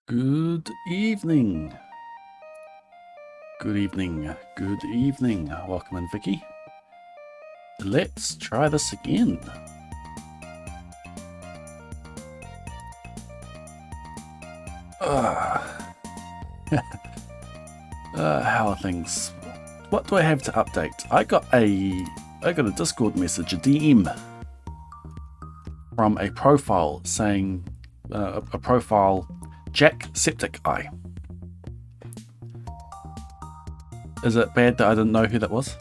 Good evening. Good evening. Good evening. Welcome in, Vicky. Let's try this again. How are things? What do I have to update? I got a Discord message, a DM from a profile saying a profile Jack Septic Eye. Is it bad that I didn't know who that was?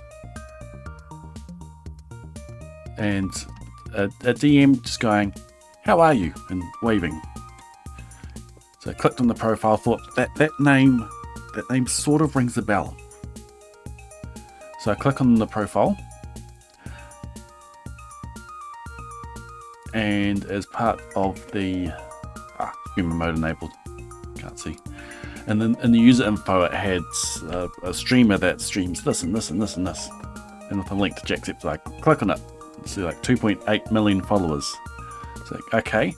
And a DM just going, "How are you?" and waving. So I clicked on the profile, thought that name sort of rings a bell. So I click on the profile, and as part of the human mode enabled, can't see. And then in the user info, it had a streamer that streams this and this and this and this, and with a link to Jacksepticeye. So I click on it, and see like 2.8 million followers. It's like, okay,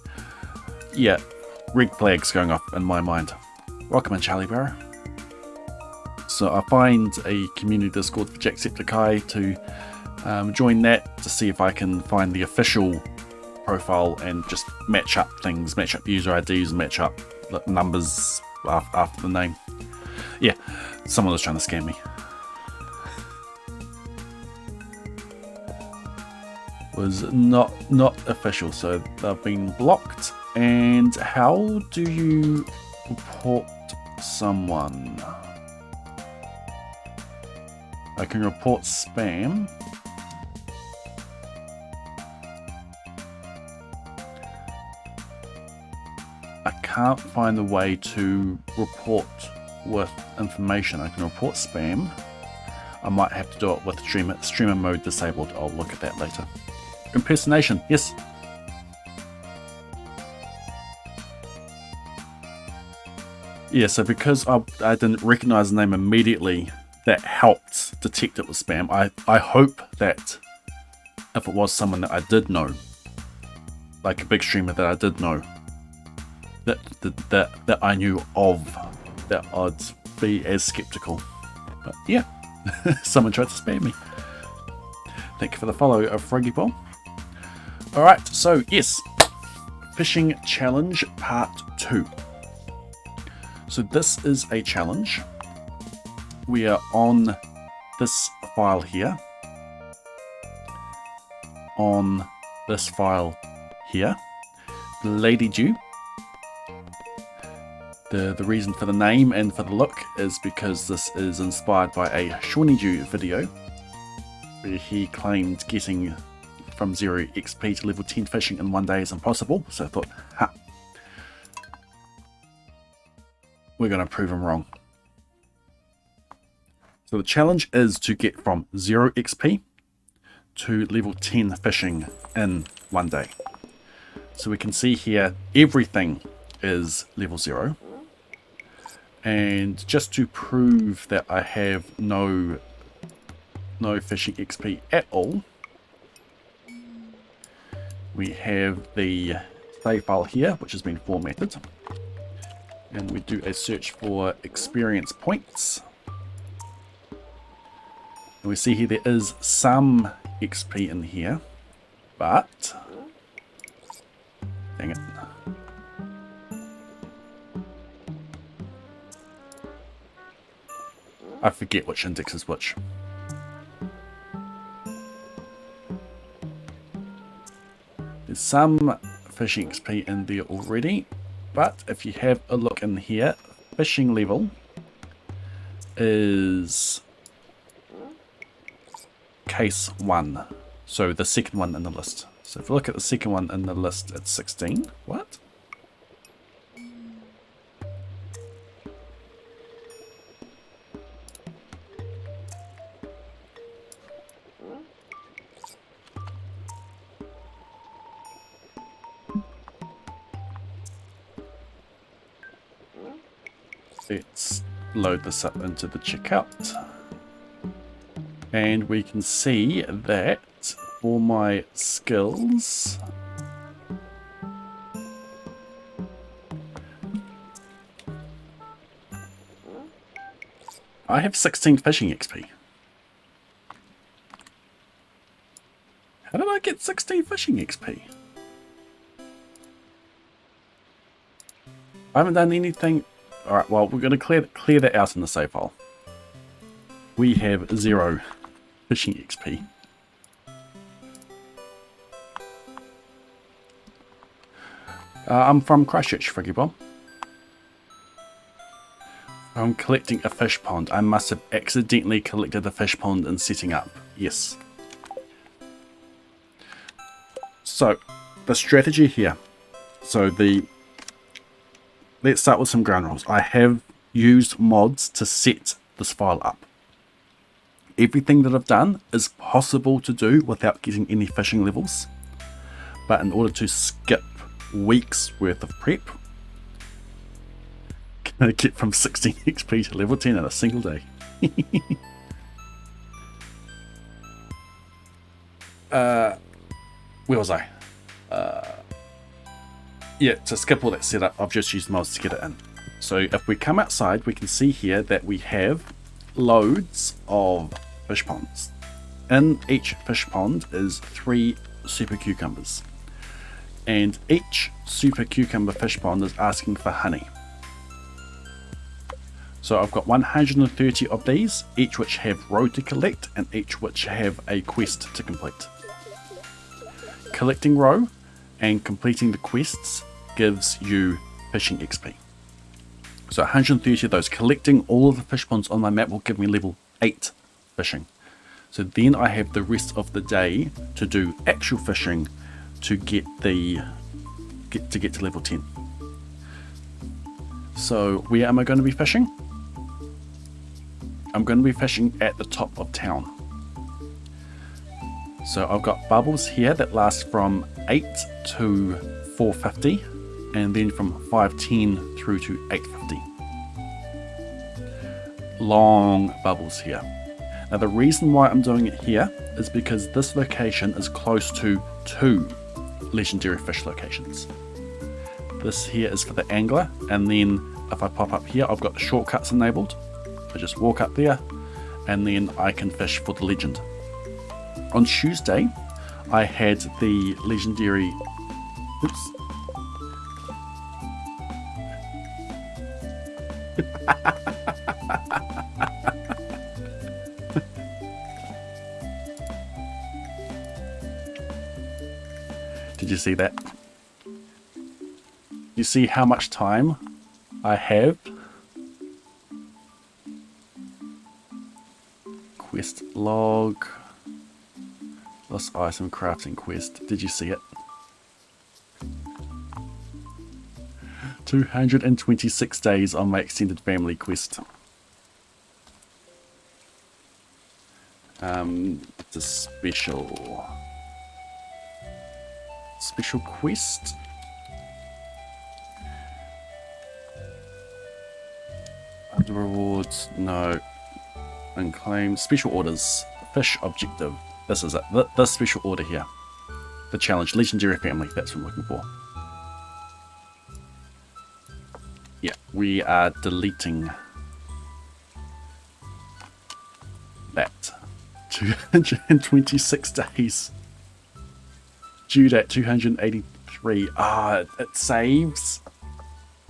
yeah, red flags going off in my mind. Welcome in, Charlie Barrow. So I find a community Discord for Jacksepticeye to join that to see if I can find the official profile and just match up things, match up user IDs, and match up numbers after the name. Yeah, someone was trying to scam me. Was not official, so they've been blocked. And how do you report someone? I can report spam. I can't find a way to report with information. I can report spam. I might have to do it with streamer mode disabled. I'll look at that later. Impersonation, yes. Yeah, so because I didn't recognize the name immediately, that helped detect it was spam. I hope that if it was someone that I did know, like a big streamer that I did know, that I knew of, that I'd be as skeptical. But yeah, someone tried to spam me. Thank you for the follow of Froggy Ball. Alright, so yes, Fishing Challenge Part 2. So this is a challenge. We are on this file here. On this file here. Lady Dew. The reason for the name and for the look is because this is inspired by a Shawnee Dew video where he claimed getting from 0 XP to level 10 fishing in one day is impossible. So I thought, we're going to prove him wrong. So the challenge is to get from 0 XP to level 10 fishing in one day. So we can see here everything is level 0. And just to prove that I have no fishing XP at all, we have the save file here, which has been formatted. And we do a search for experience points. And we see here there is some XP in here, but dang it. I forget which index is which. There's some fishing XP in there already, but if you have a look in here, fishing level is case 1, so the second one in the list. So if you look at the second one in the list, it's 16. What? Let's load this up into the checkout. And we can see that for my skills, I have 16 fishing XP. How did I get 16 fishing XP? I haven't done anything. Alright, well, we're going to clear that out in the save file. We have 0 fishing XP. I'm from Christchurch, Friggy Bob. I'm collecting a fish pond. I must have accidentally collected a fish pond in setting up. Yes. So, the strategy here. So let's start with some ground rules. I have used mods to set this file up. Everything that I've done is possible to do without getting any fishing levels. But in order to skip weeks worth of prep, can I get from 16 XP to level 10 in a single day? Where was I? Yeah, to skip all that setup, I've just used mods to get it in. So if we come outside, we can see here that we have loads of fish ponds. In each fish pond is 3 super cucumbers. And each super cucumber fish pond is asking for honey. So I've got 130 of these, each which have row to collect and each which have a quest to complete. Collecting row and completing the quests gives you fishing XP. So 130 of those. Collecting all of the fish ponds on my map will give me level 8 fishing. So then I have the rest of the day to do actual fishing to get to level 10. So where am I going to be fishing? I'm going to be fishing at the top of town. So I've got bubbles here that last from 8 to 450 and then from 510 through to 850. Long bubbles here. Now the reason why I'm doing it here is because this location is close to 2 legendary fish locations. This here is for the angler, and then if I pop up here I've got the shortcuts enabled. I just walk up there and then I can fish for the legend. On Tuesday I had the legendary Did you see that? You see how much time I have? Quest log. Lost item crafting quest. Did you see it? 226 days on my extended family quest. It's a special quest. Under rewards, no. Unclaimed. Special orders. Fish objective. This is it. This special order here. The challenge. Legendary family. That's what I'm looking for. Yeah, we are deleting that. 226 days. Due date 283. It saves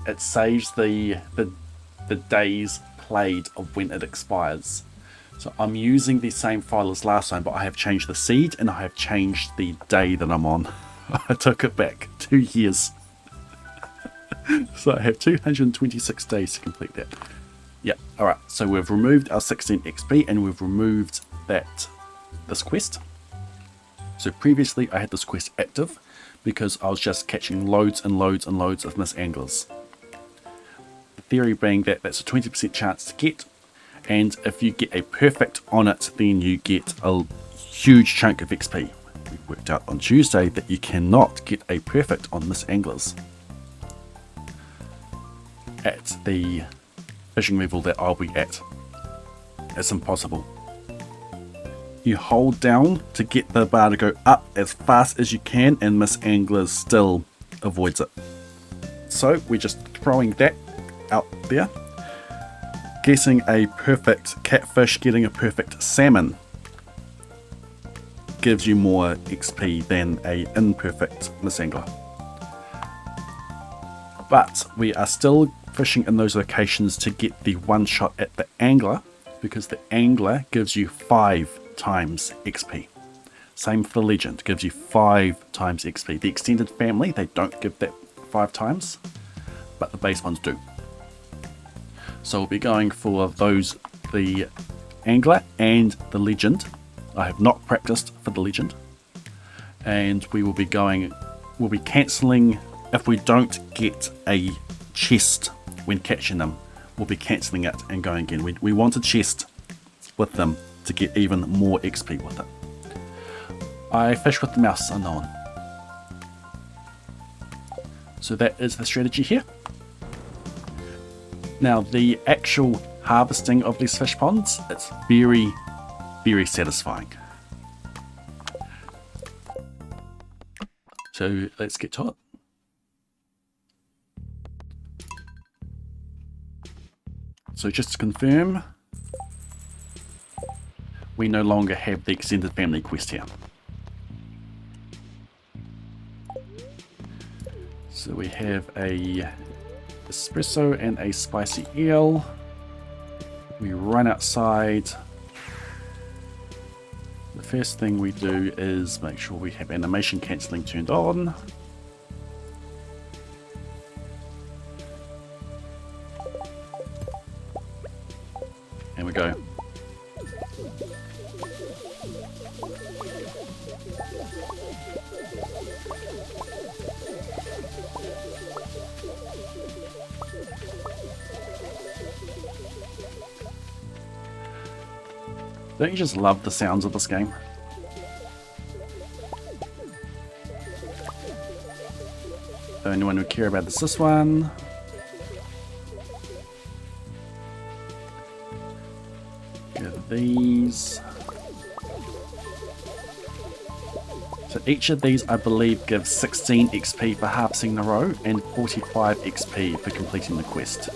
the days played of when it expires. So I'm using the same file as last time, but I have changed the seed and I have changed the day that I'm on. I took it back 2 years. So I have 226 days to complete that. Yeah, alright, so we've removed our 16 XP and we've removed this quest. So previously I had this quest active because I was just catching loads and loads and loads of miss anglers. The theory being that that's a 20% chance to get, and if you get a perfect on it, then you get a huge chunk of XP. We worked out on Tuesday that you cannot get a perfect on miss anglers at the fishing level that I'll be at. It's impossible. You hold down to get the bar to go up as fast as you can, and miss anglers still avoids it. So we're just throwing that out there. getting a perfect catfish, getting a perfect salmon gives you more XP than a imperfect misangler. But we are still fishing in those locations to get the one shot at the angler, because the angler gives you 5 times XP. Same for the legend, gives you 5 times XP. The extended family, they don't give that 5 times, but the base ones do. So we'll be going for those, the angler and the legend. I have not practiced for the legend, and we will be going, we'll be cancelling if we don't get a chest when catching them. We'll be cancelling it and going again. We want a chest with them to get even more XP with it. I fish with the mouse unknown. So that is the strategy here. Now the actual harvesting of these fish ponds, it's very, very satisfying. So let's get to it. So just to confirm, we no longer have the extended family quest here. So we have a espresso and a spicy eel. We run outside. The first thing we do is make sure we have animation cancelling turned on. And we go. Don't you just love the sounds of this game? The only one we care about is this one. Get these. So each of these, I believe, gives 16 XP for harvesting in a row and 45 XP for completing the quest.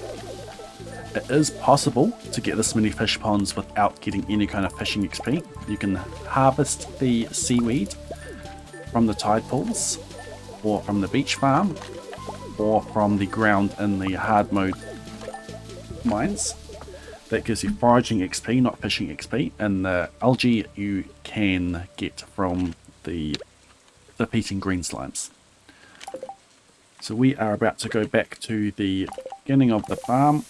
It is possible to get this many fish ponds without getting any kind of fishing XP. You can harvest the seaweed from the tide pools, or from the beach farm, or from the ground in the hard mode mines. That gives you foraging XP, not fishing XP, and the algae you can get from the defeating green slimes. So we are about to go back to the beginning of the farm.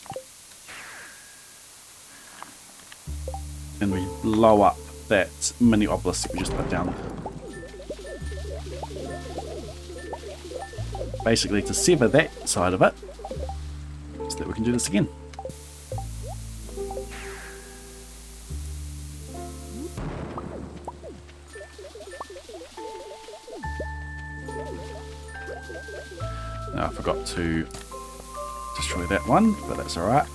And we blow up that mini obelisk we just put down. Basically to sever that side of it, so that we can do this again. Now I forgot to destroy that one, but that's alright.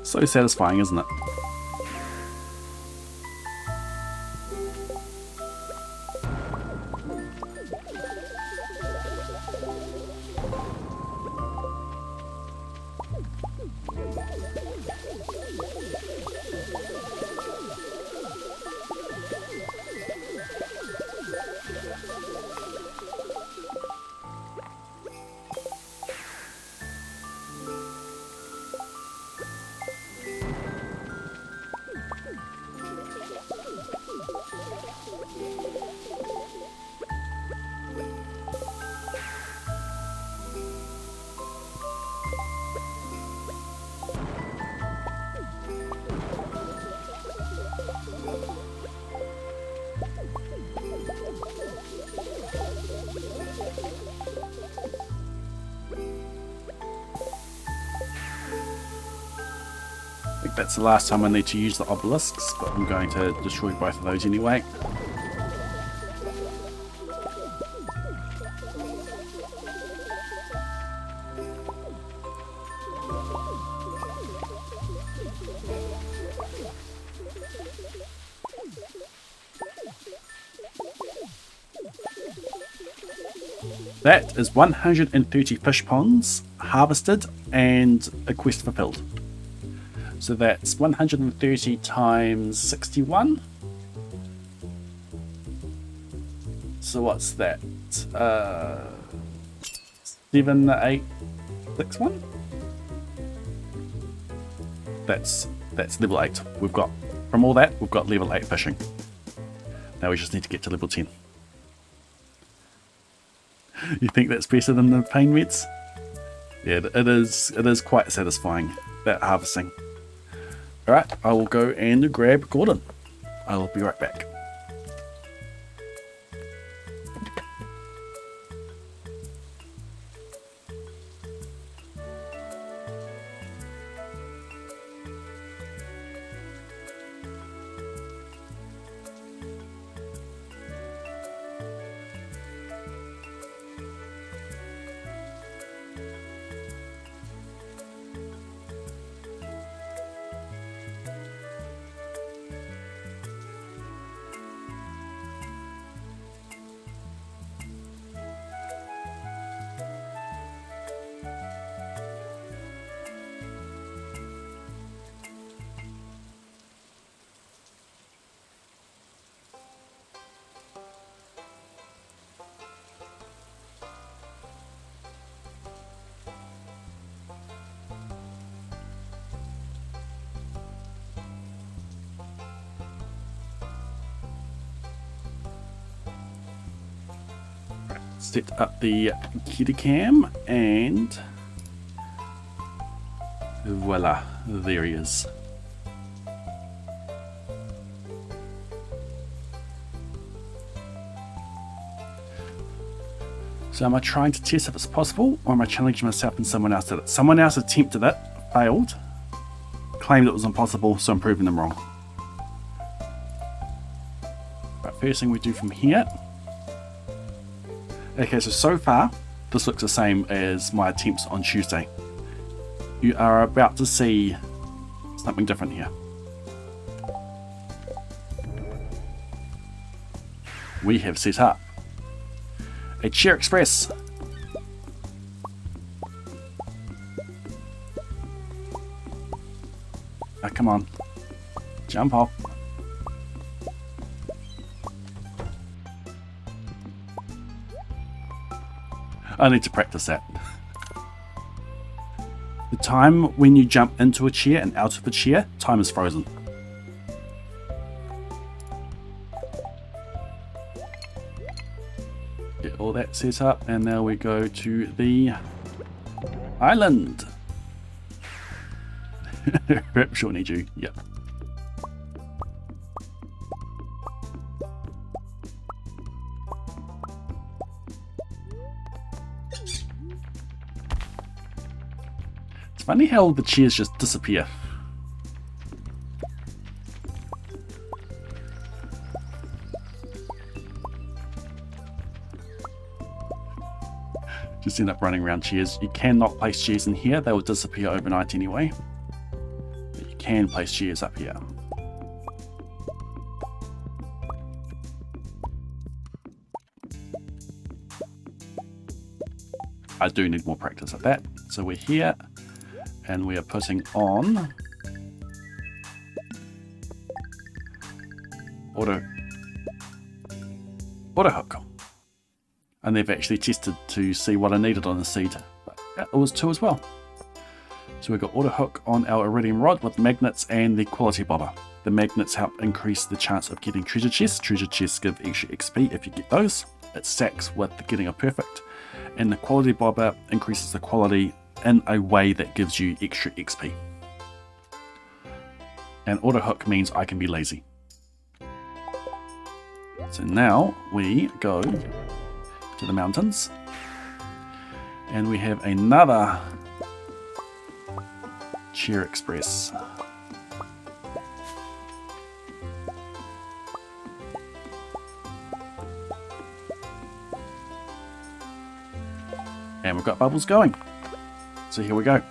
So satisfying, isn't it? I think that's the last time I need to use the obelisks, but I'm going to destroy both of those anyway. That is 130 fish ponds harvested and a quest fulfilled. So that's 130 times 61. So what's that? 7861? That's level 8. We've got, from all that, we've got level 8 fishing. Now we just need to get to level 10. You think that's better than the pain meds? Yeah, it is quite satisfying, that harvesting. Alright, I will go and grab Gordon. I will be right back. Set up the kitty cam and voila, there he is. So am I trying to test if it's possible, or am I challenging myself and someone else did it? Someone else attempted it, failed, claimed it was impossible, so I'm proving them wrong. Right, first thing we do from here. Okay, so far, this looks the same as my attempts on Tuesday. You are about to see something different here. We have set up a Chair Express. Oh, come on. Jump off. I need to practice that. The time when you jump into a chair and out of a chair, time is frozen. Get all that set up, and now we go to the island. Rip, sure need you. Yep. Funny how the chairs just disappear. Just end up running around chairs. You cannot place chairs in here, they will disappear overnight anyway. But you can place chairs up here. I do need more practice at that. So we're here. And we are putting on auto hook. And they've actually tested to see what I needed on the seed. But yeah, it was 2 as well. So we've got auto hook on our iridium rod with magnets and the quality bobber. The magnets help increase the chance of getting treasure chests. Treasure chests give extra XP if you get those. It stacks with getting a perfect. And the quality bobber increases the quality in a way that gives you extra XP. And auto hook means I can be lazy. So now we go to the mountains and we have another Chair Express. And we've got bubbles going. So here we go.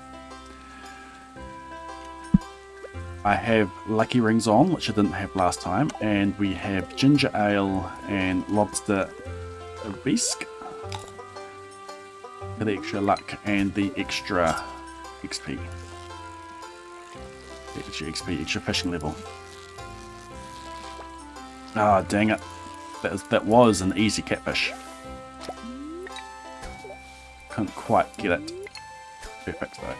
I have lucky rings on, which I didn't have last time, and we have ginger ale and lobster bisque. for the extra luck and the extra XP. The extra XP, extra fishing level. Ah, dang it. That was an easy catfish. Couldn't quite get it perfect though.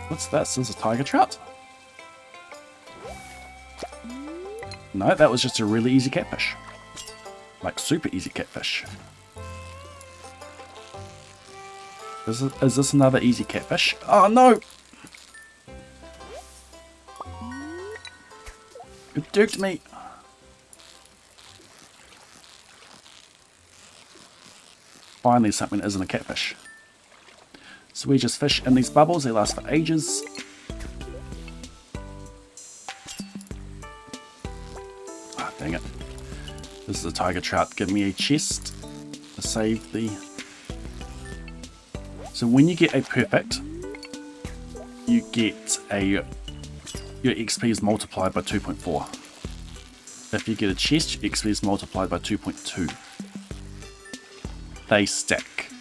What's this? Is a tiger trout? No, that was just a really easy catfish. Like super easy catfish. Is this another easy catfish? Oh no! It duped me. Finally something that isn't a catfish. So we just fish in these bubbles, they last for ages. Ah, dang it. This is a tiger trout. Give me a chest to save the... So when you get a perfect, you get a... Your XP is multiplied by 2.4. If you get a chest, your XP is multiplied by 2.2. They stack.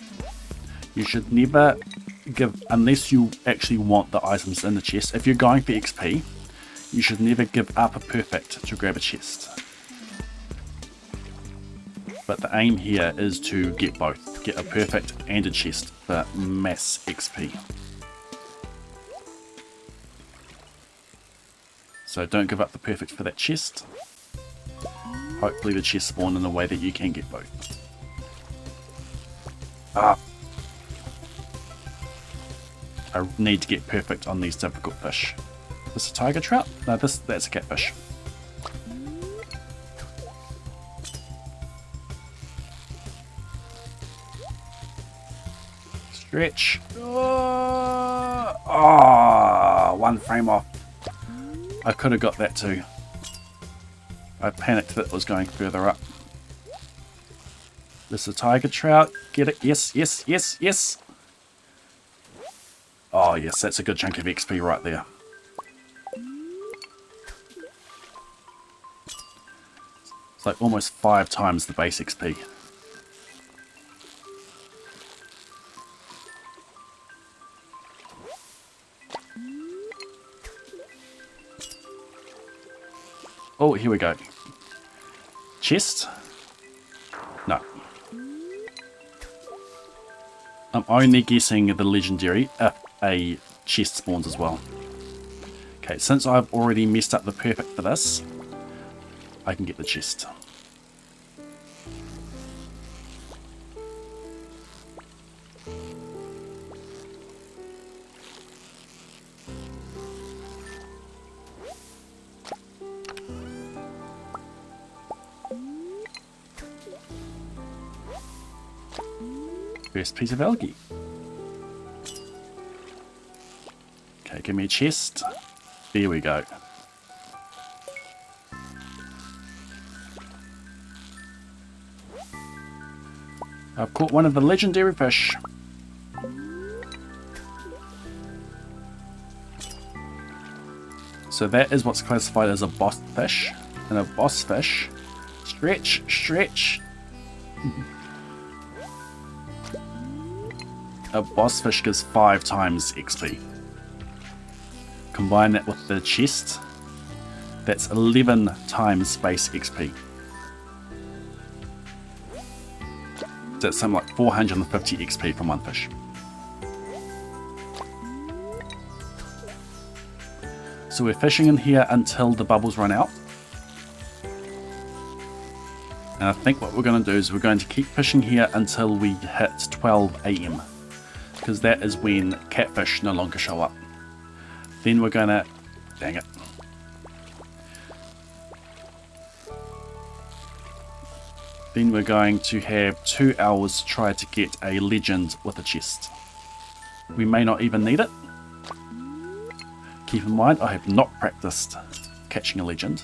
You should never give, unless you actually want the items in the chest, if you're going for XP, you should never give up a perfect to grab a chest. But the aim here is to get both. Get a perfect and a chest for mass XP. So don't give up the perfect for that chest. Hopefully the chest spawn in a way that you can get both. Ah. I need to get perfect on these difficult fish. Is this a tiger trout? No, that's a catfish. Stretch. Oh, one frame off. I could have got that too. I panicked that it was going further up. This is a tiger trout. Get it? Yes, yes, yes, yes. Oh yes, that's a good chunk of XP right there. It's like almost 5 times the base XP. Oh, here we go. Chest? No. I'm only guessing the legendary if a chest spawns as well. Okay, since I've already messed up the perfect for this, I can get the chest. First piece of algae. Okay, give me a chest. There we go. I've caught one of the legendary fish. So that is what's classified as a boss fish. And a boss fish. Stretch, stretch. A boss fish gives 5 times XP. Combine that with the chest, that's 11 times base XP. That's something like 450 XP from one fish. So we're fishing in here until the bubbles run out. And I think what we're going to do is we're going to keep fishing here until we hit 12 AM. Because that is when catfish no longer show up. Then we're gonna... Dang it. Then we're going to have 2 hours to try to get a legend with a chest. We may not even need it. Keep in mind, I have not practiced catching a legend.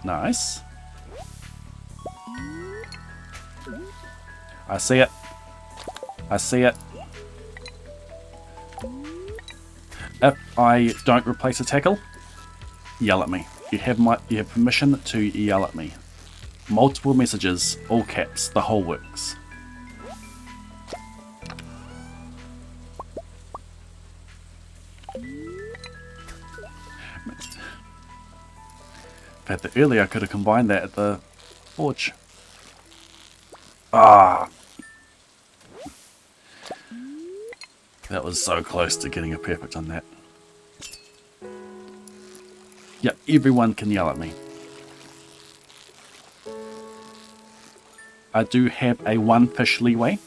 Nice. I see it. I see it. If I don't replace a tackle, yell at me. You have permission to yell at me. Multiple messages, all caps, the whole works. In fact, earlier I could have combined that at the forge. Ah! That was so close to getting a perfect on that. Yep, everyone can yell at me. I do have a 1 fish leeway,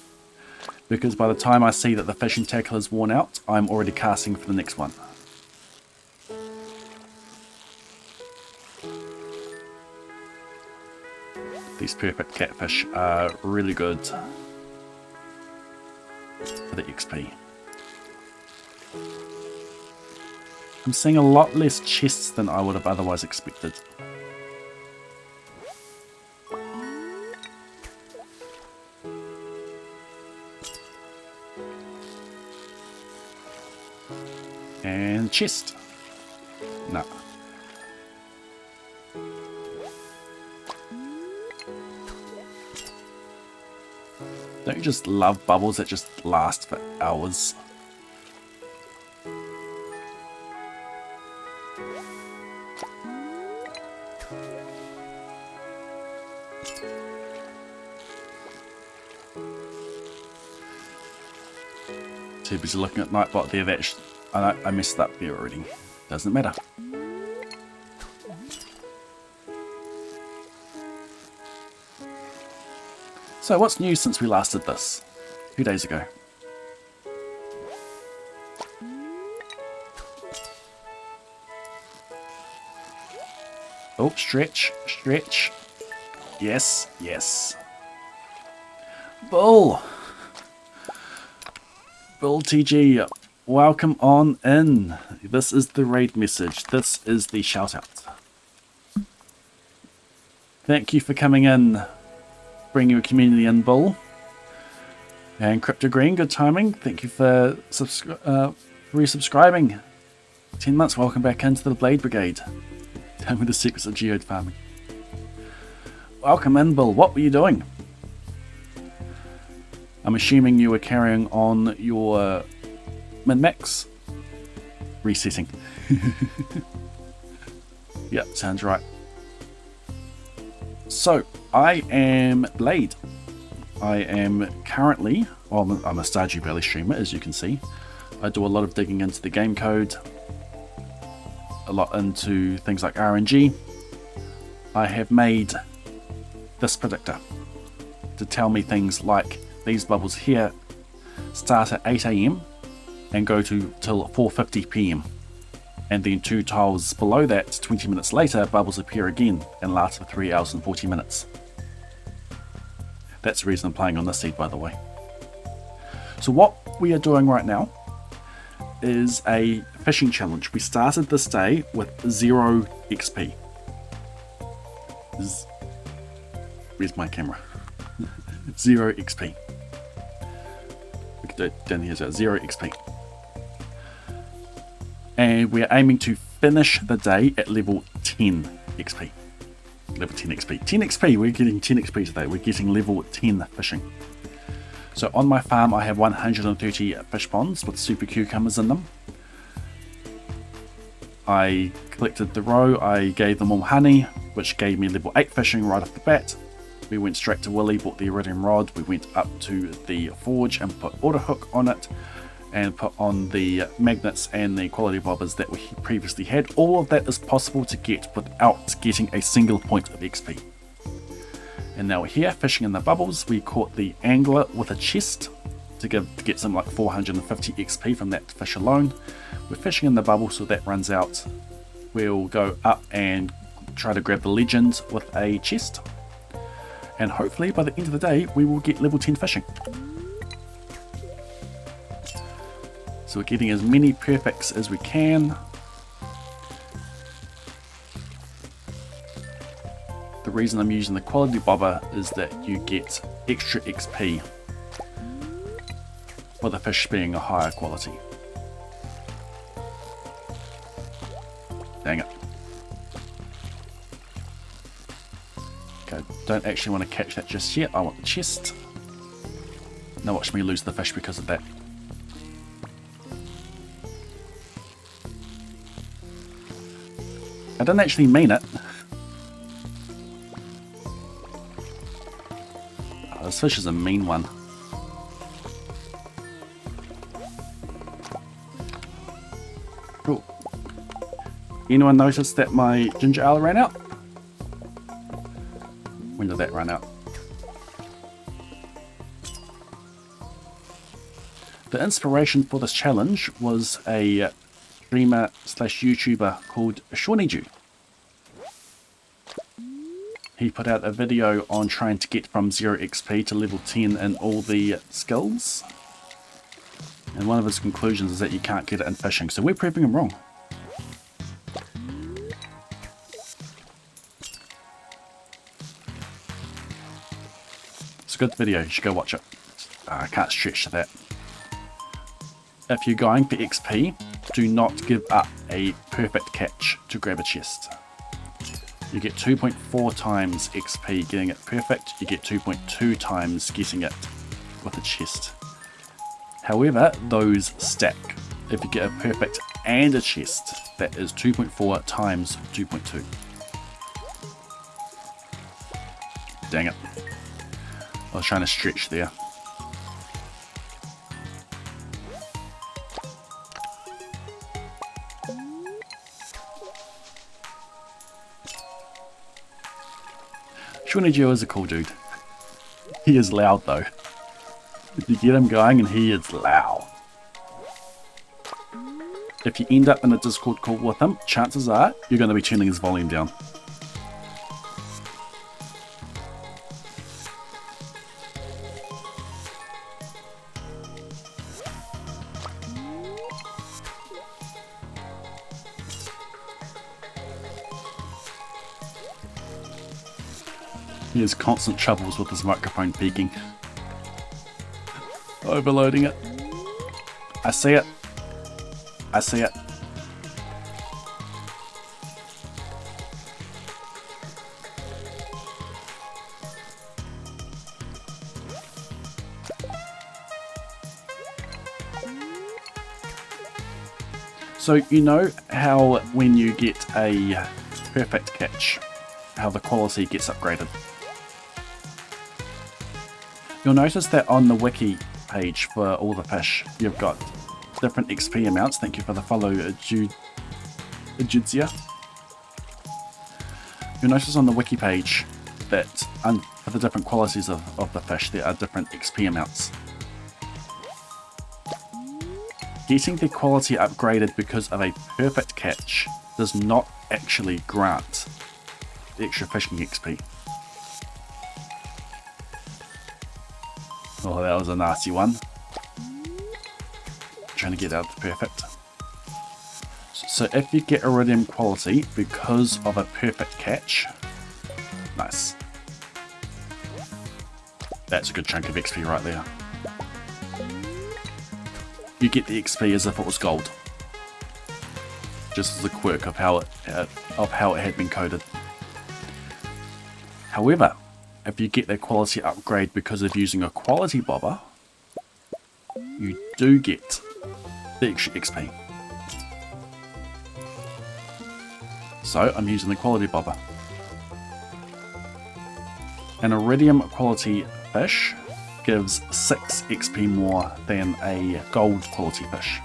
because by the time I see that the fishing tackle is worn out, I'm already casting for the next one. These perfect catfish are really good for the XP. I'm seeing a lot less chests than I would have otherwise expected. And chest. No. Don't you just love bubbles that just last for hours? Too busy looking at Nightbot there. That I messed up there already. Doesn't matter. So what's new since we last did this? 2 days ago. Oh, stretch, stretch. Yes, yes. Bull! Bull TG, welcome on in. This is the raid message. This is the shout out. Thank you for coming in. Bring your community in, Bull. And Crypto Green, good timing. Thank you for resubscribing. 10 months, welcome back into the Blade Brigade. Tell me the secrets of geode farming. Welcome in, Bull. What were you doing? I'm assuming you were carrying on your min-max resetting. Yep, sounds right. So, I am Blade. I am currently, well, I'm a Stardew Valley streamer, as you can see. I do a lot of digging into the game code, a lot into things like RNG. I have made this predictor to tell me things like these bubbles here start at 8 AM and go till 4:50 PM. And then 2 tiles below that, 20 minutes later, bubbles appear again and last for 3 hours and 40 minutes. That's the reason I'm playing on this seed, by the way. So what we are doing right now is a fishing challenge. We started this day with 0 XP. Where's my camera? 0 XP. We can do it down here, so 0 XP. And we're aiming to finish the day at level 10 XP. Level 10 XP. 10 XP, we're getting 10 XP today. We're getting level 10 fishing. So on my farm I have 130 fish ponds with super cucumbers in them. I collected the roe, I gave them all honey, which gave me level 8 fishing right off the bat. We went straight to Willy, bought the iridium rod, we went up to the forge and put auto hook on it and put on the magnets and the quality bobbers that we previously had. All of that is possible to get without getting a single point of XP. And now we're here fishing in the bubbles. We caught the angler with a chest to get some like 450 XP from that fish alone. We're fishing in the bubble, so that runs out. We'll go up and try to grab the legend with a chest. And hopefully by the end of the day we will get level 10 fishing. So we're getting as many perfects as we can. The reason I'm using the quality bobber is that you get extra XP for the fish being a higher quality. Dang it. Okay, don't actually want to catch that just yet. I want the chest. Now watch me lose the fish because of that. I didn't actually mean it. Oh, this fish is a mean one. Cool. Anyone notice that my ginger ale ran out? When did that run out? The inspiration for this challenge was a streamer slash YouTuber called Stardew. He put out a video on trying to get from 0 XP to level 10 in all the skills. And one of his conclusions is that you can't get it in fishing, so we're proving him wrong. It's a good video, you should go watch it. I can't stretch to that. If you're going for XP, do not give up a perfect catch to grab a chest. You get 2.4 times XP getting it perfect, you get 2.2 times getting it with a chest. However, those stack. If you get a perfect and a chest, that is 2.4 times 2.2. Dang it. I was trying to stretch there. Stardew is a cool dude. He is loud though. You get him going and he is loud. If you end up in a Discord call with him, chances are you're going to be tuning his volume down. He has constant troubles with his microphone peaking. Overloading it. I see it. I see it. So you know how when you get a perfect catch, how the quality gets upgraded? You'll notice that on the wiki page for all the fish, you've got different XP amounts. Thank you for the follow, Judzia. You'll notice on the wiki page that for the different qualities of the fish, there are different XP amounts. Getting the quality upgraded because of a perfect catch does not actually grant the extra fishing XP. Oh, that was a nasty one. Trying to get out the perfect. So if you get iridium quality because of a perfect catch, nice. That's a good chunk of XP right there. You get the XP as if it was gold. Just as a quirk of how it had been coded. However, if you get that quality upgrade because of using a quality bobber, you do get the extra XP. So I'm using the quality bobber. An iridium quality fish gives 6 XP more than a gold quality fish.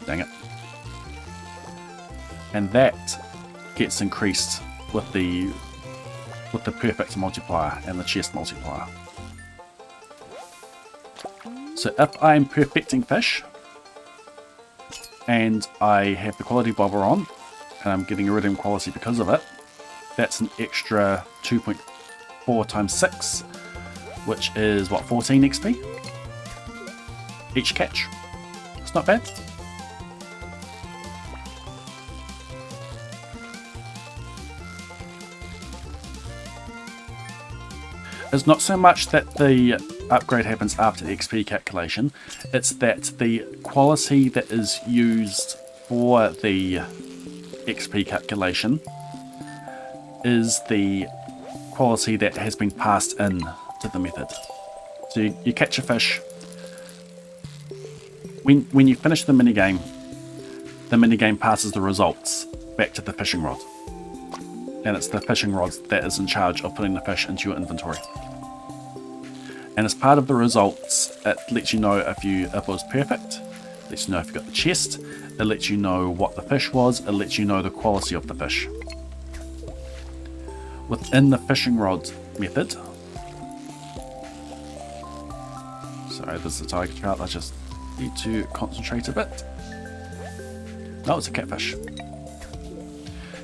Dang it. And that gets increased with the perfect multiplier and the chest multiplier. So if I'm perfecting fish and I have the quality bobber on and I'm getting iridium quality because of it, that's an extra 2.4 times 6, which is what, 14 XP each catch. It's not bad. It's not so much that the upgrade happens after the XP calculation, it's that the quality that is used for the XP calculation is the quality that has been passed in to the method. So you catch a fish. When you finish the minigame passes the results back to the fishing rod. And it's the fishing rod that is in charge of putting the fish into your inventory. And as part of the results, it lets you know if it was perfect, it lets you know if you got the chest, it lets you know what the fish was, it lets you know the quality of the fish. Within the fishing rod method, sorry, there's a tiger trout, I just need to concentrate a bit. No, it's a catfish.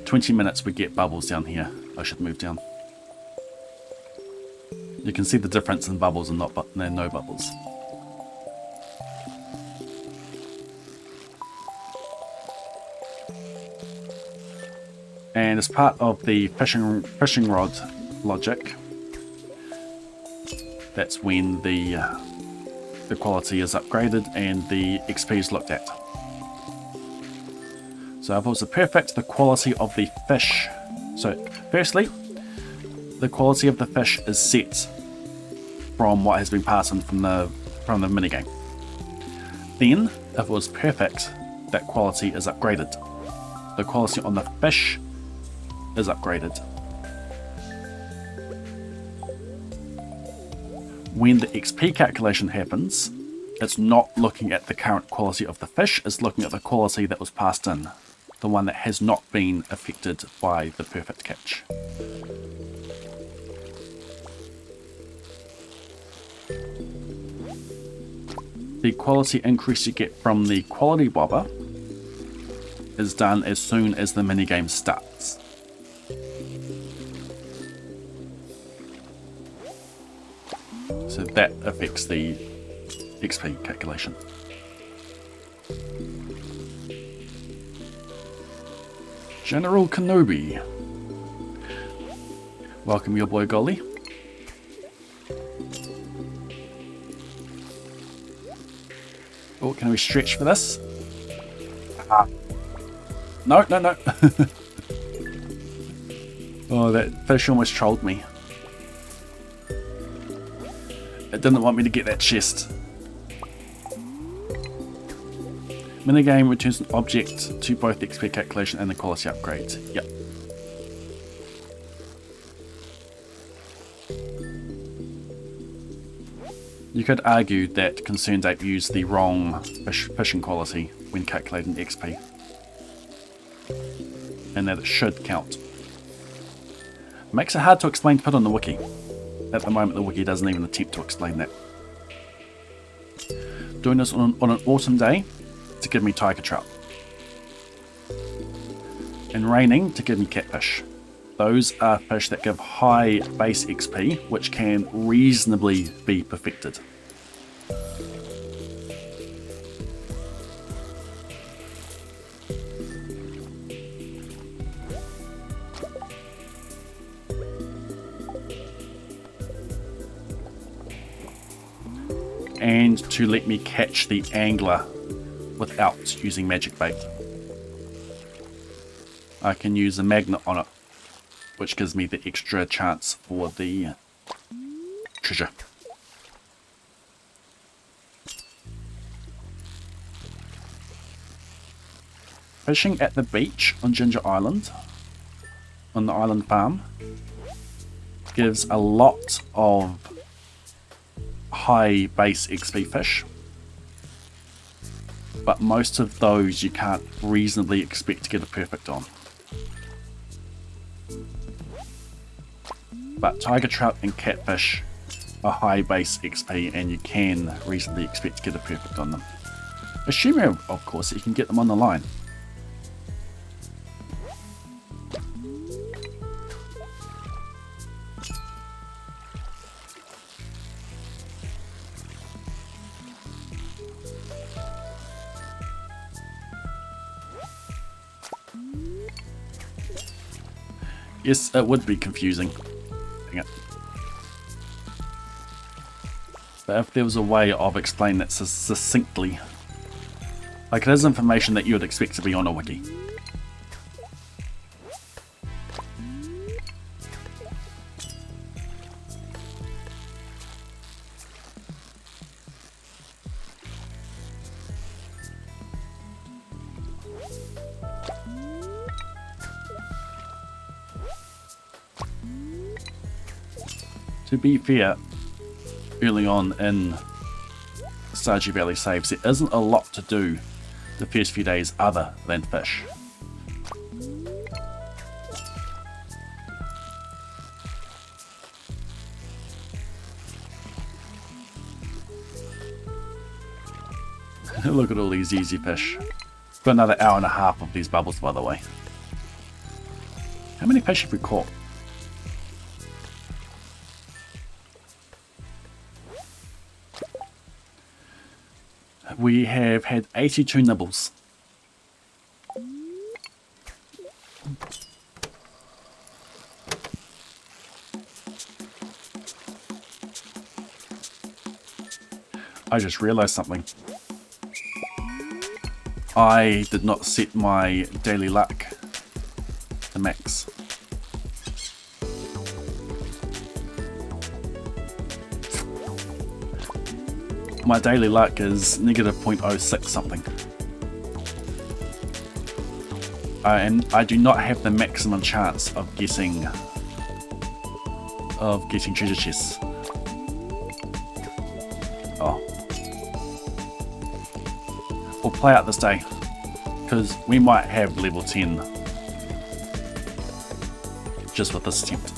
20 minutes we get bubbles down here. I should move down. You can see the difference in bubbles and no bubbles. And as part of the fishing rod logic, that's when the quality is upgraded and the XP is looked at. So if it was a perfect, the quality of the fish. So firstly, the quality of the fish is set from what has been passed in from the minigame. Then, if it was perfect, that quality is upgraded. The quality on the fish is upgraded. When the XP calculation happens, it's not looking at the current quality of the fish, it's looking at the quality that was passed in, the one that has not been affected by the perfect catch. The quality increase you get from the quality bobber is done as soon as the minigame starts. So that affects the XP calculation. General Kenobi. Welcome your boy Golly. Oh, can we stretch for this? No. Oh, that fish almost trolled me. It didn't want me to get that chest. Minigame returns an object to both the XP calculation and the quality upgrade. Yep. You could argue that Concerned Ape used the wrong fishing quality when calculating XP, and that it should count. Makes it hard to explain to put on the wiki. At the moment the wiki doesn't even attempt to explain that. Doing this on an autumn day to give me tiger trout. And raining to give me catfish. Those are fish that give high base XP, which can reasonably be perfected. And to let me catch the angler without using magic bait. I can use a magnet on it, which gives me the extra chance for the treasure. Fishing at the beach on Ginger Island, on the island farm, gives a lot of high base XP fish, but most of those you can't reasonably expect to get a perfect on. But tiger trout and catfish are high base XP and you can reasonably expect to get a perfect on them. Assuming, of course, that you can get them on the line. Yes, it would be confusing. Dang it. But if there was a way of explaining that succinctly, Like, it is information that you would expect to be on a wiki. To be fair, early on in Stardew Valley saves, there isn't a lot to do the first few days other than fish. Look at all these easy fish. Got another hour and a half of these bubbles, by the way. How many fish have we caught? We have had 82 nibbles. I just realized something. I did not set my daily luck to max. My daily luck is negative 0.06 something. And I do not have the maximum chance of getting treasure chests. Oh. We'll play out this day, because we might have level 10 just with this attempt.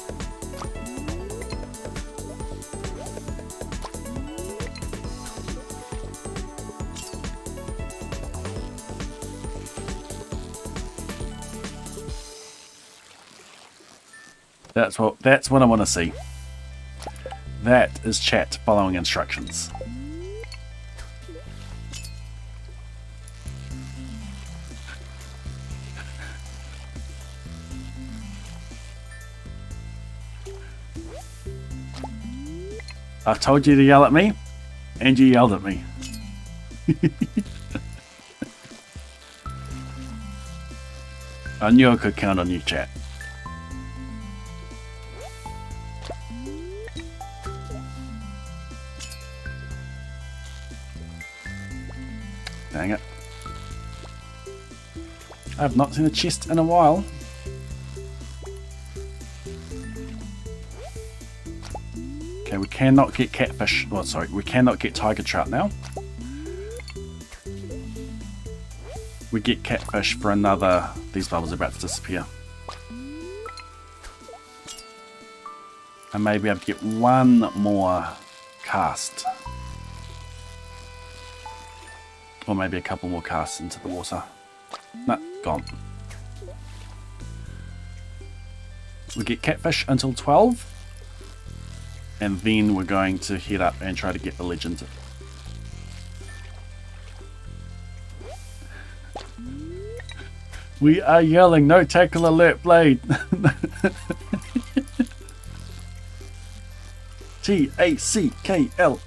That's what I want to see. That is chat following instructions. I've told you to yell at me, and you yelled at me. I knew I could count on you, chat. Dang it. I've not seen a chest in a while. Okay, we cannot get catfish. Oh, sorry, we cannot get tiger trout now. We get catfish for another. These bubbles are about to disappear. And maybe I'll get one more cast. Or maybe a couple more casts into the water. Nah, gone. We get catfish until 12. And then we're going to head up and try to get the legend. We are yelling, no tackle alert, Blade. Tackle.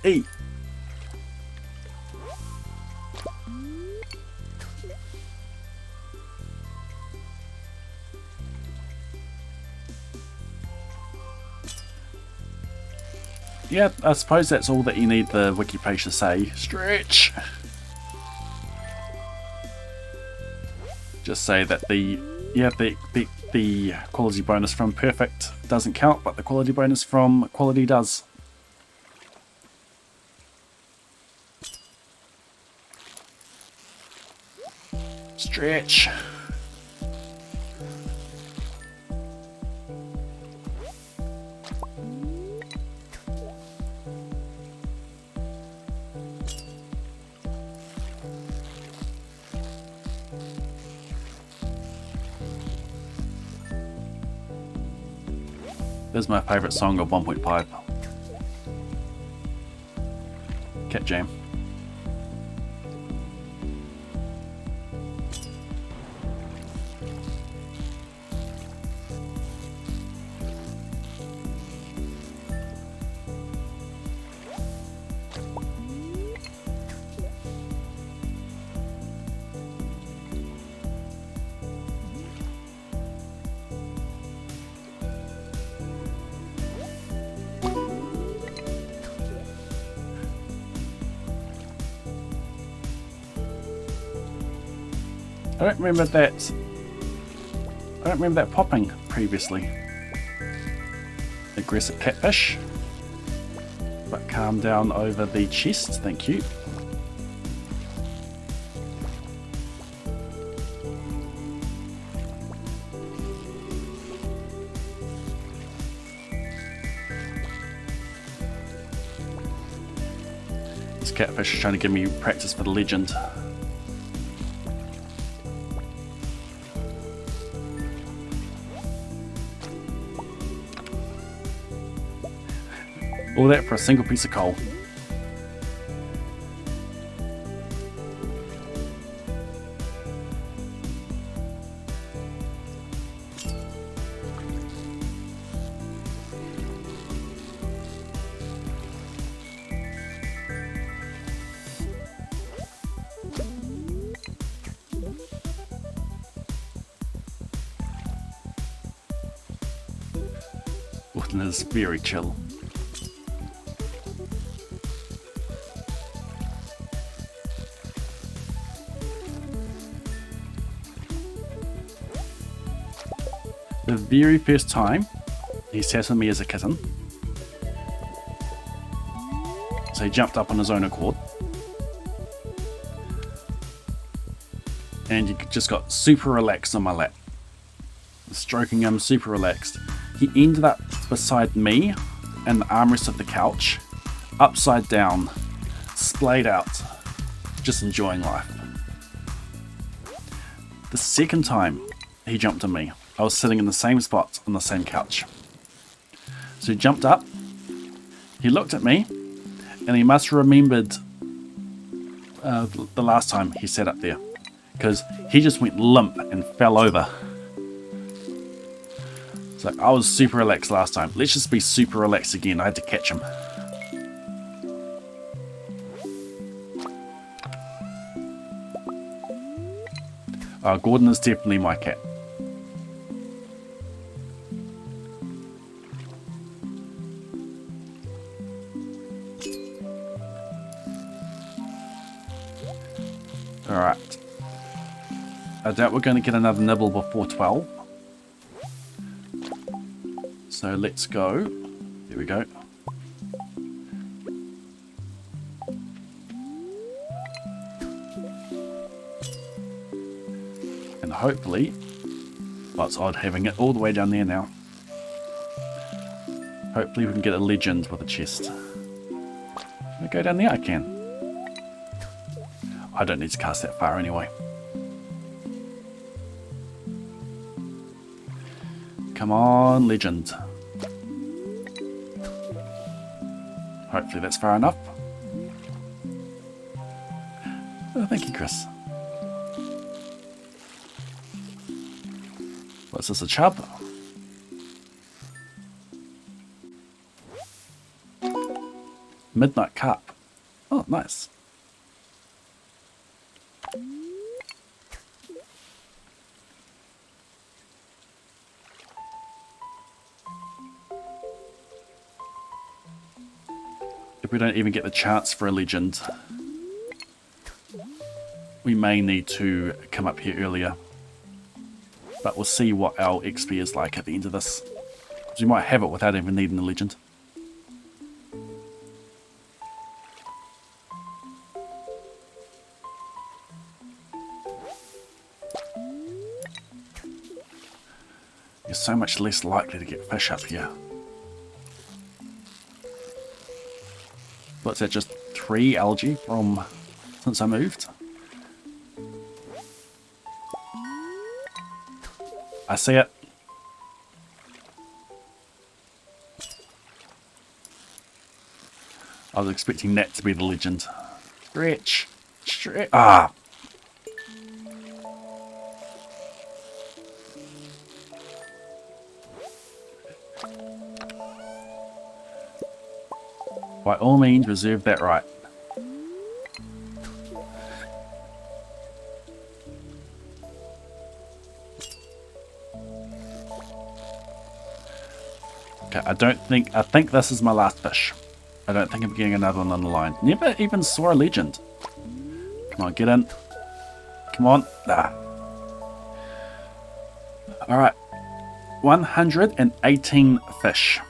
Yeah, I suppose that's all that you need the wiki page to say. Stretch! Just say that the quality bonus from perfect doesn't count, but the quality bonus from quality does. Stretch! This is my favourite song of 1.5. Cat Jam. I don't remember that. I don't remember that popping previously. Aggressive catfish. But calm down over the chest, thank you. This catfish is trying to give me practice for the legend. All that for a single piece of coal. It is very chill. The very first time he sat with me as a kitten, so he jumped up on his own accord, and he just got super relaxed on my lap, stroking him, super relaxed. He ended up beside me and the armrest of the couch, upside down, splayed out, just enjoying life. The second time he jumped on me, I was sitting in the same spot on the same couch. So he jumped up, he looked at me, and he must have remembered the last time he sat up there, because he just went limp and fell over. It's like, I was super relaxed last time, let's just be super relaxed again. I had to catch him. Gordon is definitely my cat. Alright. I doubt we're going to get another nibble before 12. So let's go. There we go. And hopefully, well, it's odd having it all the way down there now. Hopefully we can get a legend with a chest. Can I go down there? I can. I don't need to cast that far anyway. Come on, legend. Hopefully that's far enough. Oh, thank you, Chris. What's this, a chub? Midnight Carp. Oh, nice. If we don't even get the chance for a legend, we may need to come up here earlier. But we'll see what our XP is like at the end of this. Because we might have it without even needing the legend. You're so much less likely to get fish up here. What's that, just 3 algae from since I moved? I see it. I was expecting that to be the legend. Stretch. Stretch. Ah! By all means, reserve that right. Okay, I think this is my last fish. I don't think I'm getting another one on the line. Never even saw a legend. Come on, get in. Come on. Ah. Alright, 118 fish.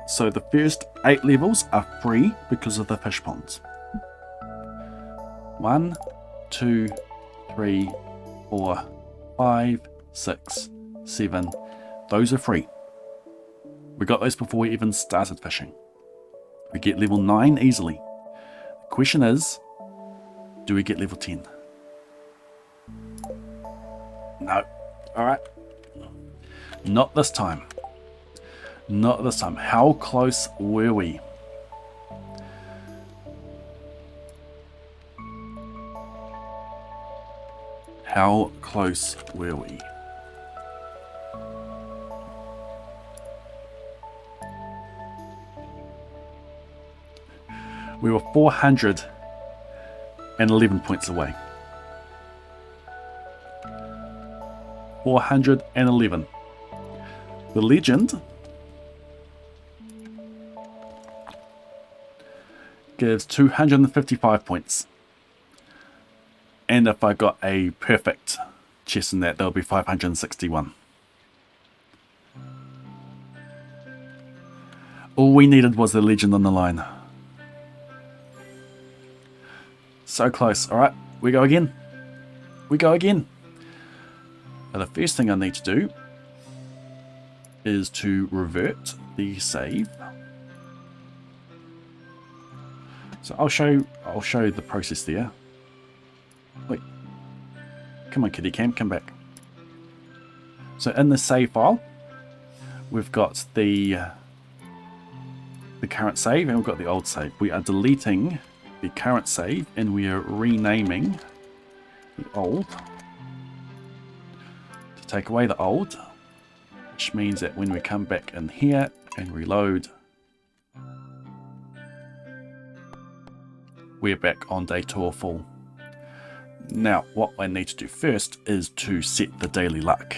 So the first 8 levels are free because of the fish ponds. 1, 2, 3, 4, 5, 6, 7. Those are free. We got those before we even started fishing. We get level 9 easily. The question is, do we get level 10? No. Alright. Not this time. Not this time. How close were we? How close were we? We were 411 points away. 411. The legend gives 255 points. And if I got a perfect chest in that, that'll be 561. All we needed was the legend on the line. So close. Alright, we go again. We go again. Now the first thing I need to do is to revert the save. So I'll show the process there. Wait. Come on, kitty cam, come back. So in the save file, we've got the current save and we've got the old save. We are deleting the current save and we are renaming the old to take away the old, which means that when we come back in here and reload, we're back on day 2 or full. Now what I need to do first is to set the daily luck.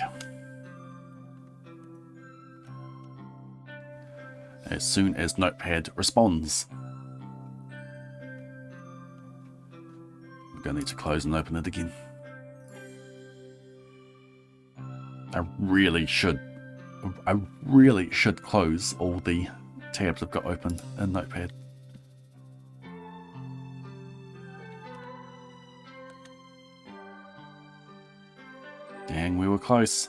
As soon as Notepad responds. I'm going to need to close and open it again. I really should close all the tabs I've got open in Notepad. Dang, we were close.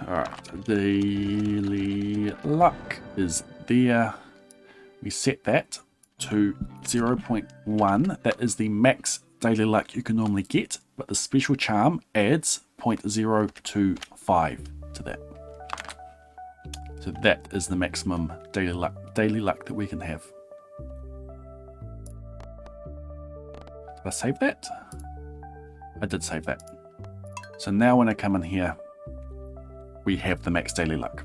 Alright, daily luck is there. We set that to 0.1. That is the max daily luck you can normally get, but the special charm adds 0.025 to that. So that is the maximum daily luck that we can have. Did I save that? I did save that. So now when I come in here, we have the max daily luck.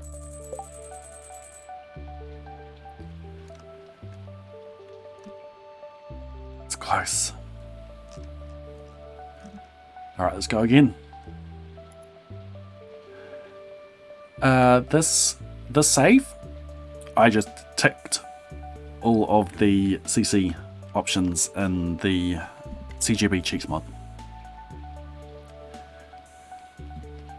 It's close. Alright, let's go again. This save, I just ticked all of the CC options in the CGB Cheeks mod.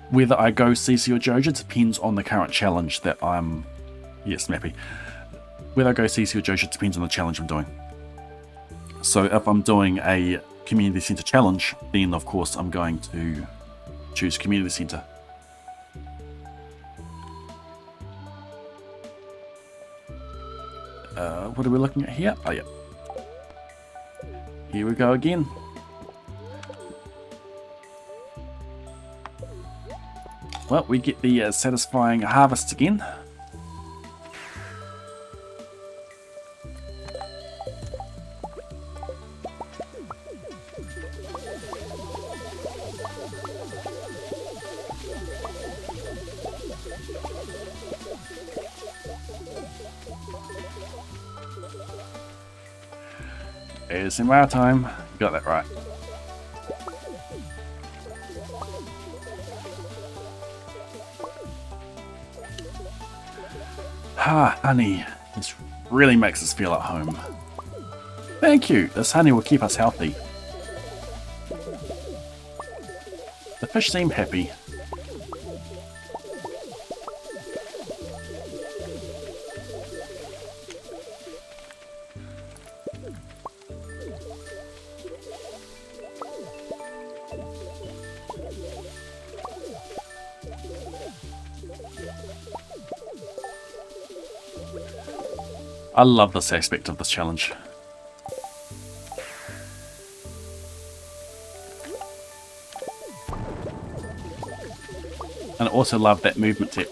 Whether I go CC or Joja depends on the current challenge that I'm... Yes, Mappy. Whether I go CC or Joja depends on the challenge I'm doing. So if I'm doing a community center challenge, then of course I'm going to choose community center. What are we looking at here? Oh yeah. Here we go again. Well, we get the satisfying harvest again. ASMR time. You got that right. Ah, honey. This really makes us feel at home. Thank you. This honey will keep us healthy. The fish seem happy. I love this aspect of this challenge. And I also love that movement tech.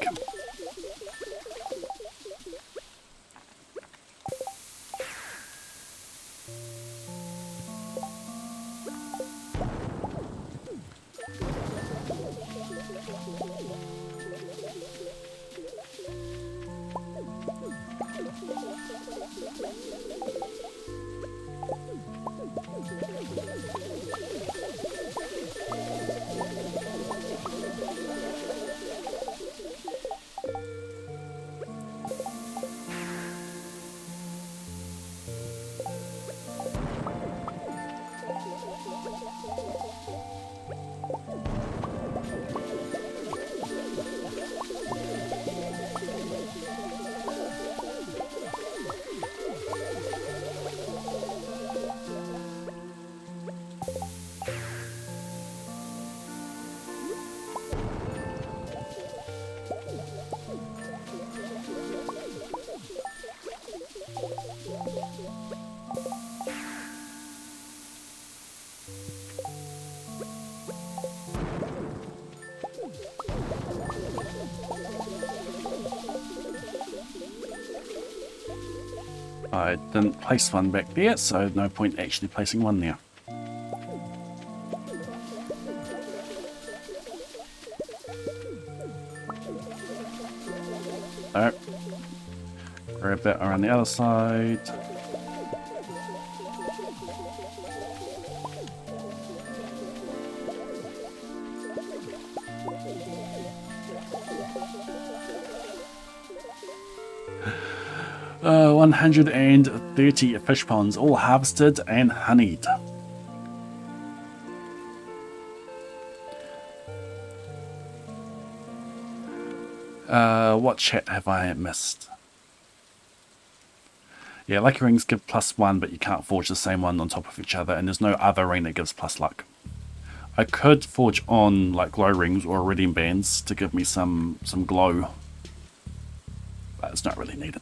I didn't place one back there, so no point actually placing one there. Alright. Grab that around the other side. Uh, 130 fish ponds, all harvested and honeyed. What chat have I missed? Yeah, lucky rings give +1, but you can't forge the same one on top of each other, and there's no other ring that gives plus luck. I could forge on like glow rings or redeem bands to give me some glow, but it's not really needed.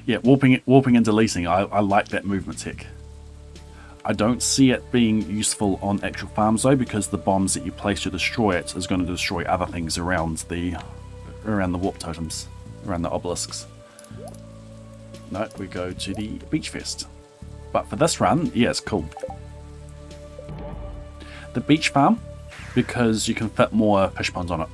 Yeah, warping and deleting, I like that movement tech. I don't see it being useful on actual farms though, because the bombs that you place to destroy it is going to destroy other things around the warp totems, around the obelisks. No, we go to the beach fest. But for this run, yeah, it's cool. The beach farm, because you can fit more fish ponds on it.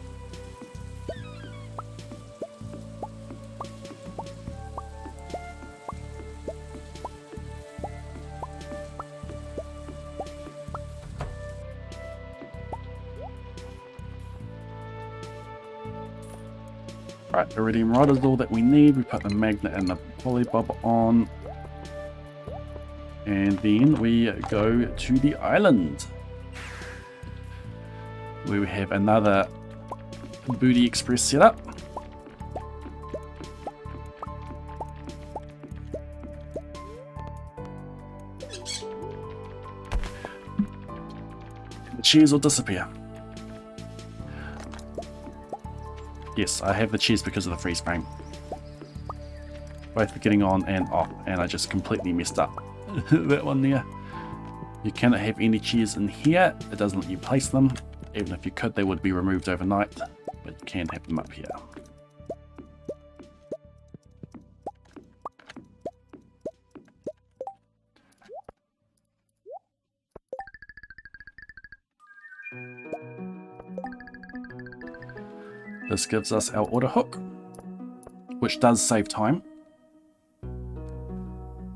Right, the iridium rod is all that we need. We put the magnet and the polybob on. And then we go to the island, where we have another Booty Express setup. The cheers will disappear. Yes, I have the cheers because of the freeze frame. Both for getting on and off, and I just completely messed up that one there. You cannot have any cheers in here. It doesn't let you place them. Even if you could, they would be removed overnight, but you can have them up here. This gives us our auto hook, which does save time.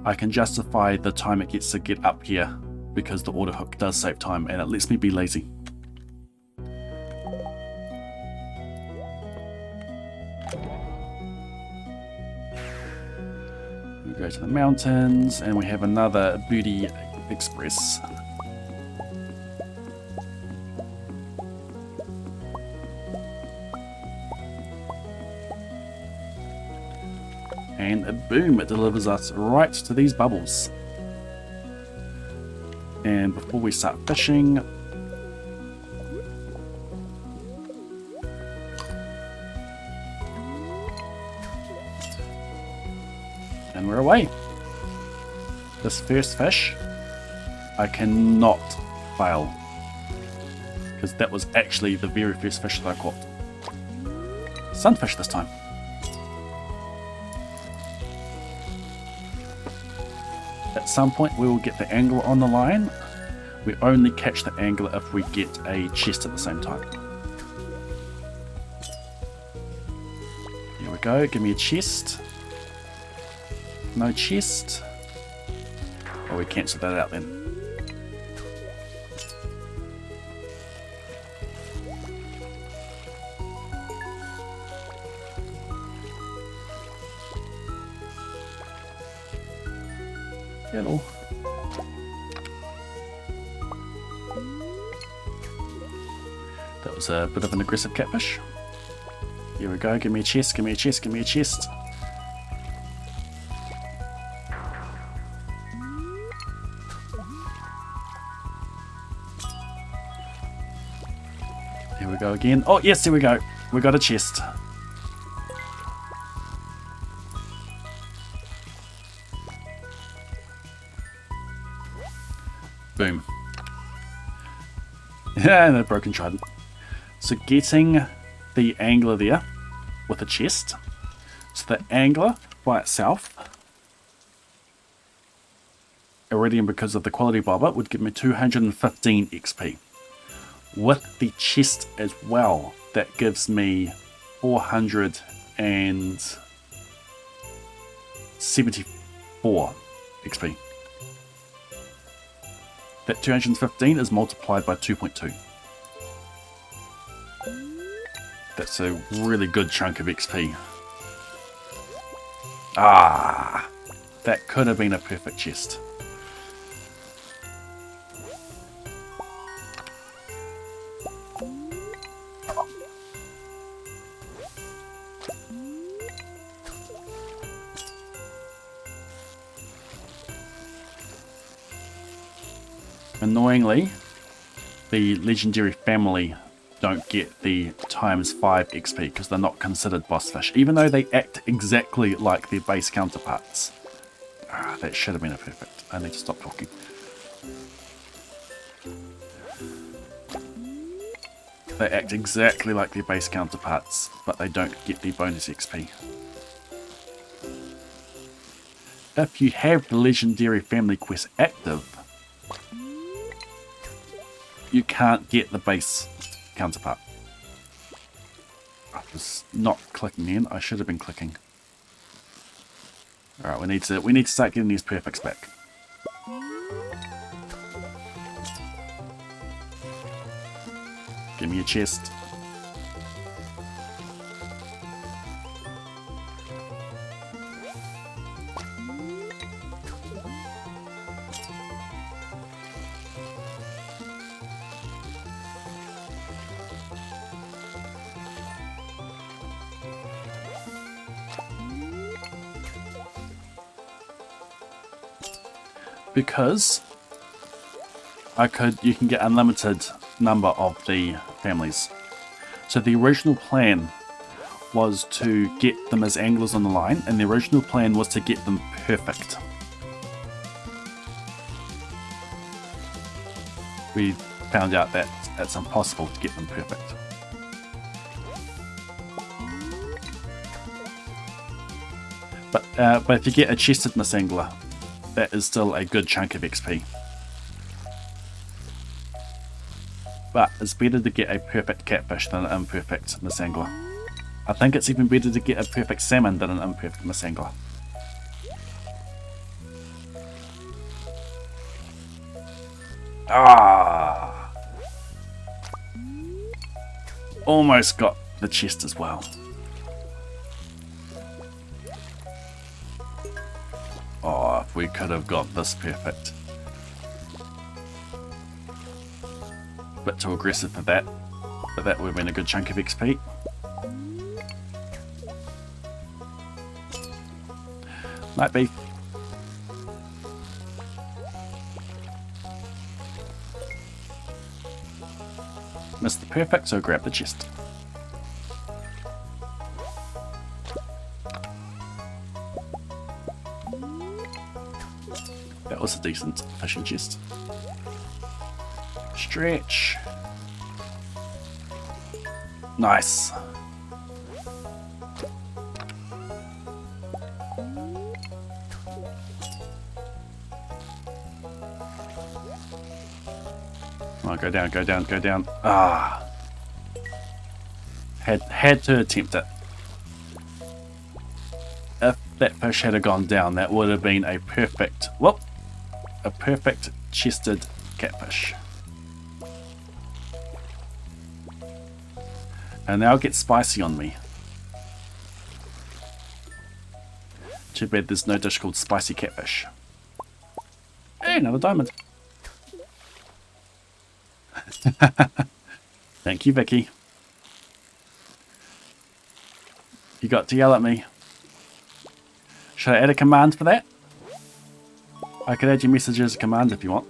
I can justify the time it gets to get up here because the auto hook does save time and it lets me be lazy. We go to the mountains and we have another Booty Express. and boom, it delivers us right to these bubbles. And before we start fishing, and we're away. This first fish, I cannot fail, because that was actually the very first fish that I caught. Sunfish this time. At some point we will get the angler on the line. We only catch the angler if we get a chest at the same time. Here we go, give me a chest. No chest. Oh, we cancelled that out then. Hello. That was a bit of an aggressive catfish. Here we go, give me a chest, give me a chest, give me a chest. Here we go again. Oh yes, here we go. We got a chest. Boom. And a broken trident. So getting the angler there with a chest. So the angler by itself, Iridium because of the quality bobber, would give me 215 XP. With the chest as well, that gives me 474 XP. That 215 is multiplied by 2.2. That's a really good chunk of XP. Ah, that could have been a perfect chest. Annoyingly, the legendary family don't get the times 5 XP because they're not considered boss fish, even though they act exactly like their base counterparts. Ah, that should have been a perfect. I need to stop talking. They act exactly like their base counterparts, but they don't get the bonus XP. If you have the legendary family quest active, you can't get the base counterpart. I was not clicking in. I should have been clicking. All right, we need to start getting these perfects back. Give me a chest. Because you can get unlimited number of the families. So the original plan was to get them as anglers on the line, and the original plan was to get them perfect. We found out that it's impossible to get them perfect. But if you get a chestedness angler, that is still a good chunk of XP. But it's better to get a perfect catfish than an imperfect misangler. I think it's even better to get a perfect salmon than an imperfect misangler. Ah! Almost got the chest as well. Oh, if we could have got this perfect. Bit too aggressive for that, but that would have been a good chunk of XP. Night beef. Missed the perfect, so grab the chest. That was a decent fishing chest. Stretch. Nice. Come on, go down, go down, go down. Ah. Had to attempt it. If that fish had gone down, that would have been a perfect, whoop, a perfect chested catfish. And now it gets spicy on me. Too bad there's no dish called spicy catfish. Hey, another diamond. Thank you, Vicky. You got to yell at me. Should I add a command for that? I could add your message as a command if you want.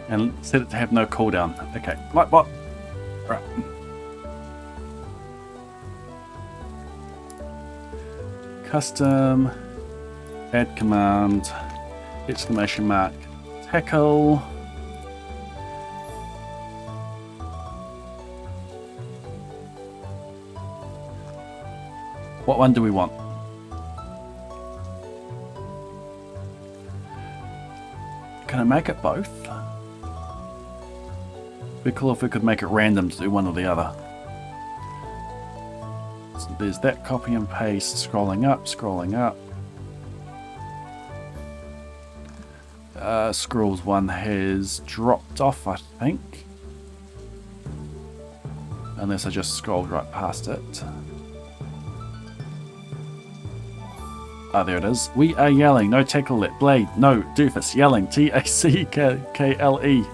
And set it to have no cooldown. Okay, like what? Right. Custom, add command, exclamation mark, tackle. What one do we want? Can I make it both? It'd be cool if we could make it random to do one or the other. So there's that copy and paste, scrolling up, scrolling up. Scrolls one has dropped off, I think. Unless I just scrolled right past it. Ah, there it is. We are yelling. No tackle it. Blade. No. Doofus. Yelling. T-A-C-K-L-E.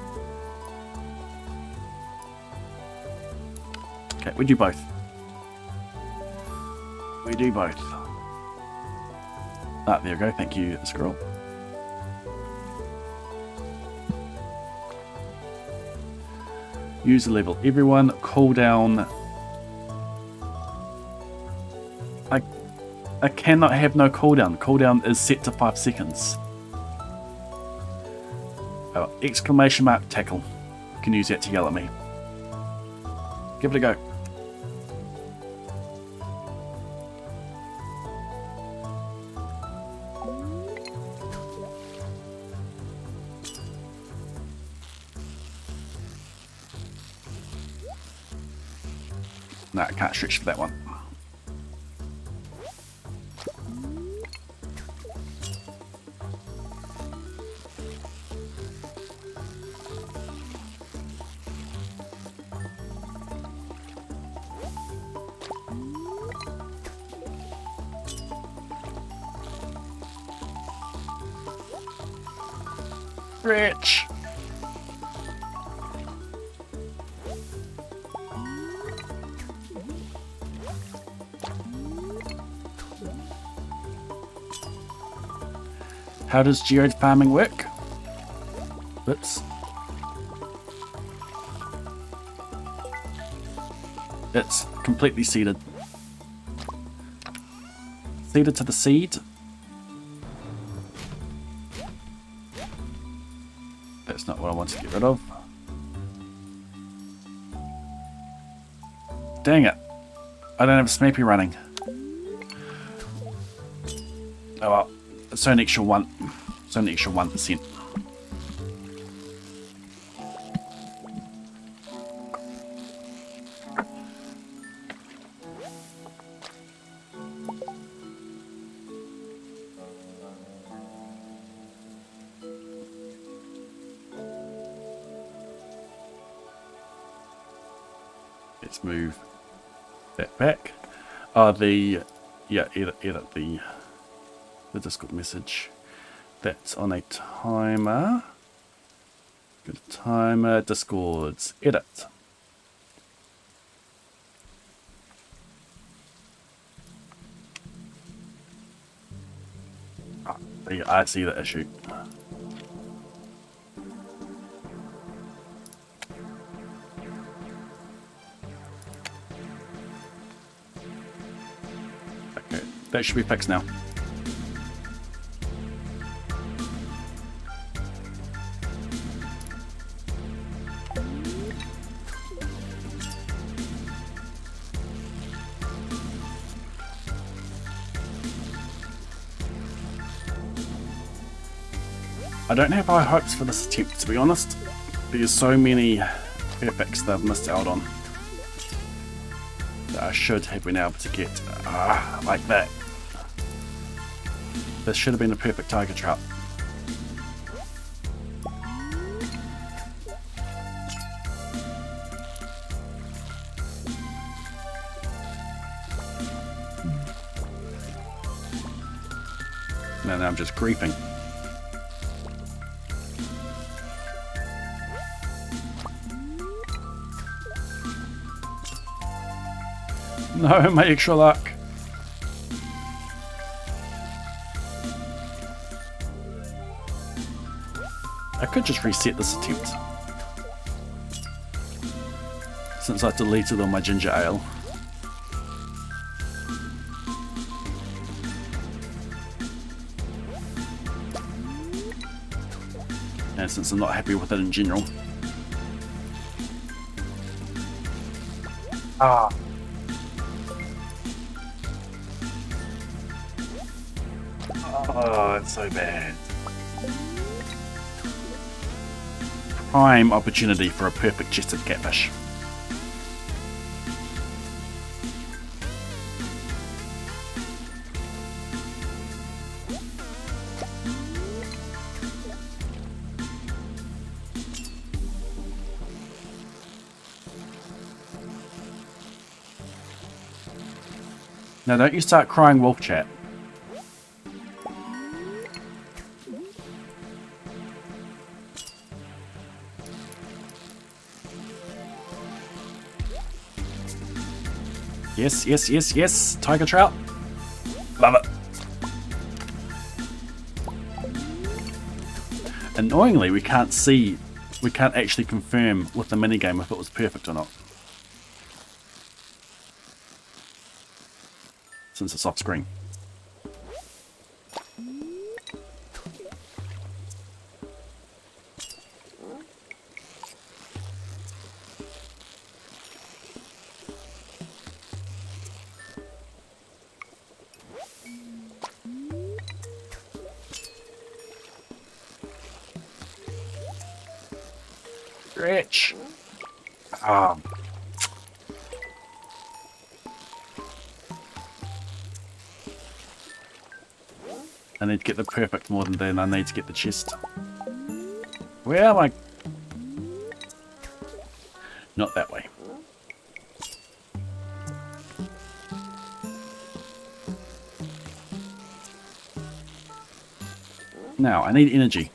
Okay, we do both. We do both. Ah, there you go. Thank you, scroll. User level. Everyone, cooldown. I cannot have no cooldown. Cooldown is set to 5 seconds. Oh, exclamation mark tackle. You can use that to yell at me. Give it a go. No, I can't stretch for that one. Stretch. How does geode farming work? Oops. It's completely seeded. Seeded to the seed. That's not what I want to get rid of. Dang it. I don't have a Smappy running. Oh well. It's only an extra 1%. Let's move that back. The edit the the Discord message. That's on a timer. Go to timer, Discords, edit. I see the issue. Okay, that should be fixed now. I don't have high hopes for this attempt, to be honest. There's so many perfects that I've missed out on that I should have been able to get like that. This should have been a perfect tiger trap. Now I'm just creeping. No, my extra luck. I could just reset this attempt, since I deleted all my ginger ale. And since I'm not happy with it in general. Oh, it's so bad. Prime opportunity for a perfect chested catfish. Now don't you start crying wolf chat. Yes, yes, yes, yes. Tiger trout. Love it. Annoyingly, we can't actually confirm with the minigame if it was perfect or not, since it's off screen. Stretch. I need to get the perfect more than I need to get the chest. Where am I? Not that way. Now, I need energy.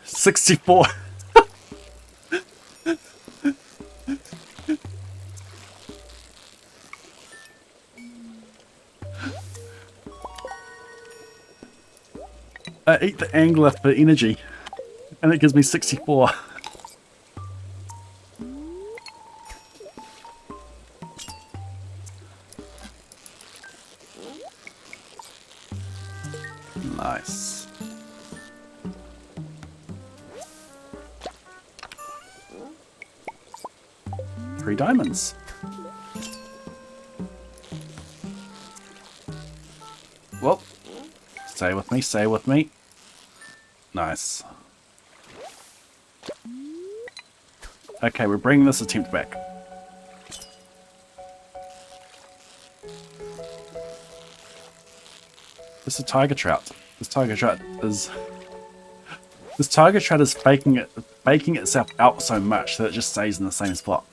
$64. I eat the angler for energy, and it gives me 64. Nice. Three diamonds. Well, stay with me, stay with me. Nice. Okay, we're bringing this attempt back. This is a tiger trout. This tiger trout is faking itself out so much that it just stays in the same spot.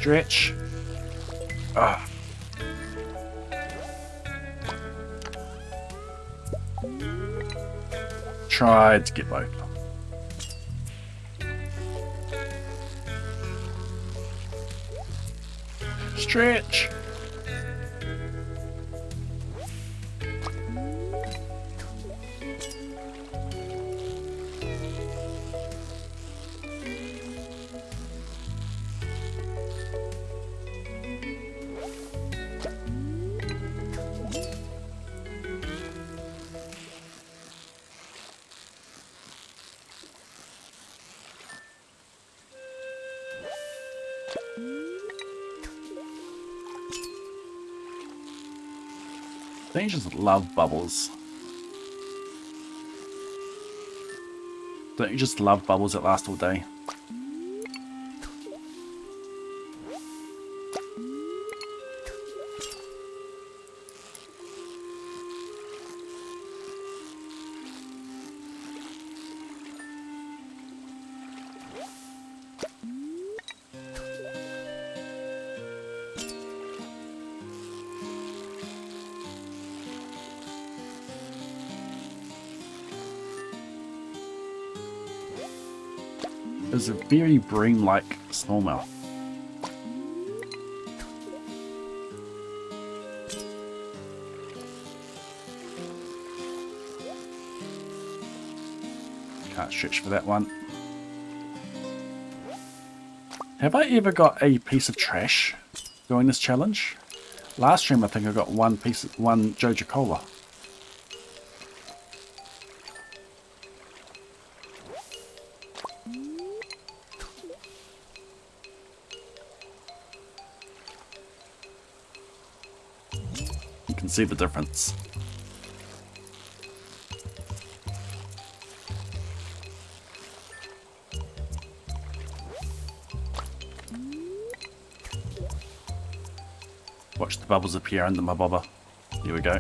Stretch. Ah. Tried to get both. Stretch. Don't you just love bubbles? Don't you just love bubbles that last all day? It's a very bream-like smallmouth. Can't stretch for that one. Have I ever got a piece of trash doing this challenge? Last stream I think I got one Joja Cola. You can see the difference. Watch the bubbles appear under my bobber. Here we go.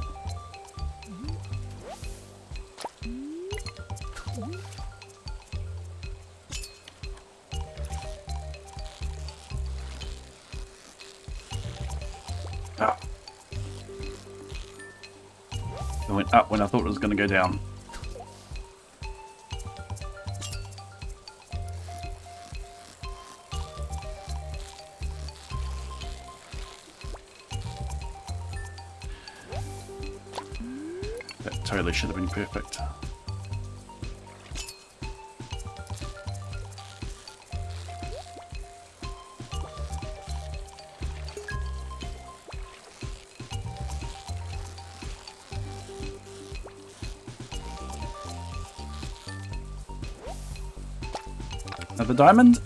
Ah. It went up when I thought it was going to go down. That totally should have been perfect. Another diamond?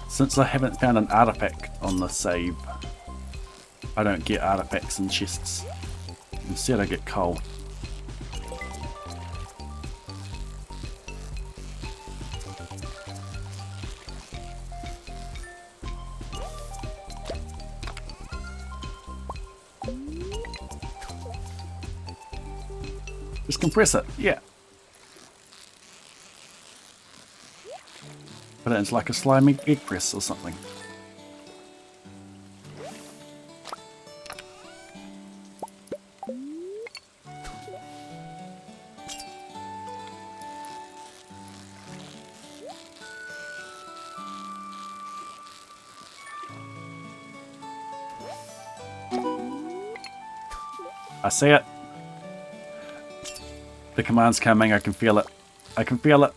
Since I haven't found an artifact on the save, I don't get artifacts in chests. Instead I get coal. Just compress it, yeah. Put it into like a slimy egg press or something. I see it. The command's coming, I can feel it. I can feel it.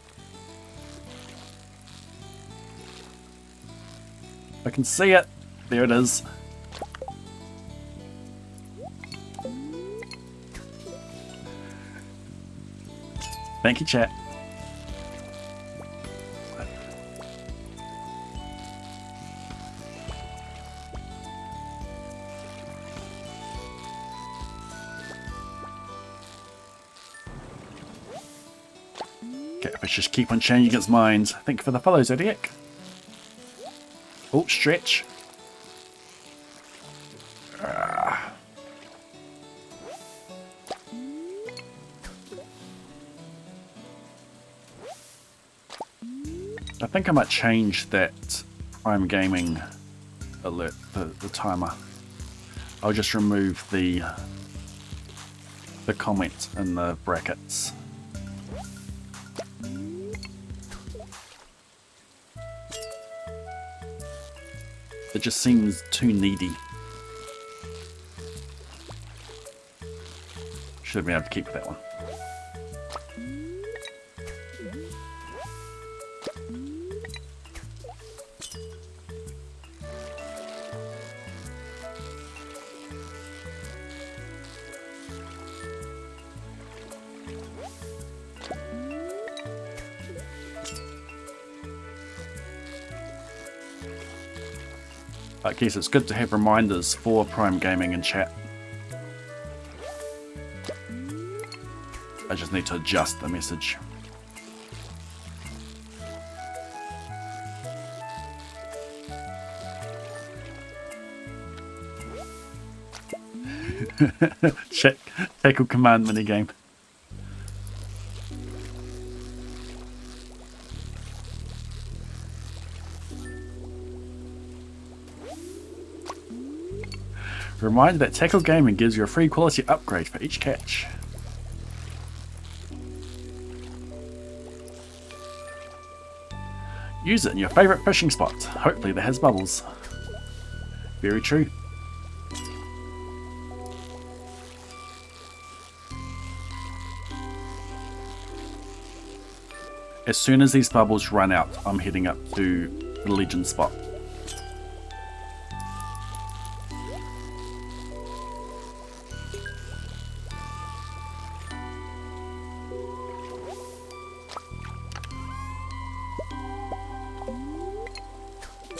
I can see it. There it is. Thank you, chat. Catfish just keep on changing its minds. Thank you for the follow, Zodiac. Oh, stretch. I think I might change that Prime Gaming alert, the timer. I'll just remove the comment in the brackets. It just seems too needy. Should have been able to keep that one. I guess it's good to have reminders for Prime Gaming in chat. I just need to adjust the message. Check tackle command minigame. Reminder that Tackle Gaming gives you a free quality upgrade for each catch. Use it in your favourite fishing spot. Hopefully that has bubbles. Very true. As soon as these bubbles run out, I'm heading up to the legend spot.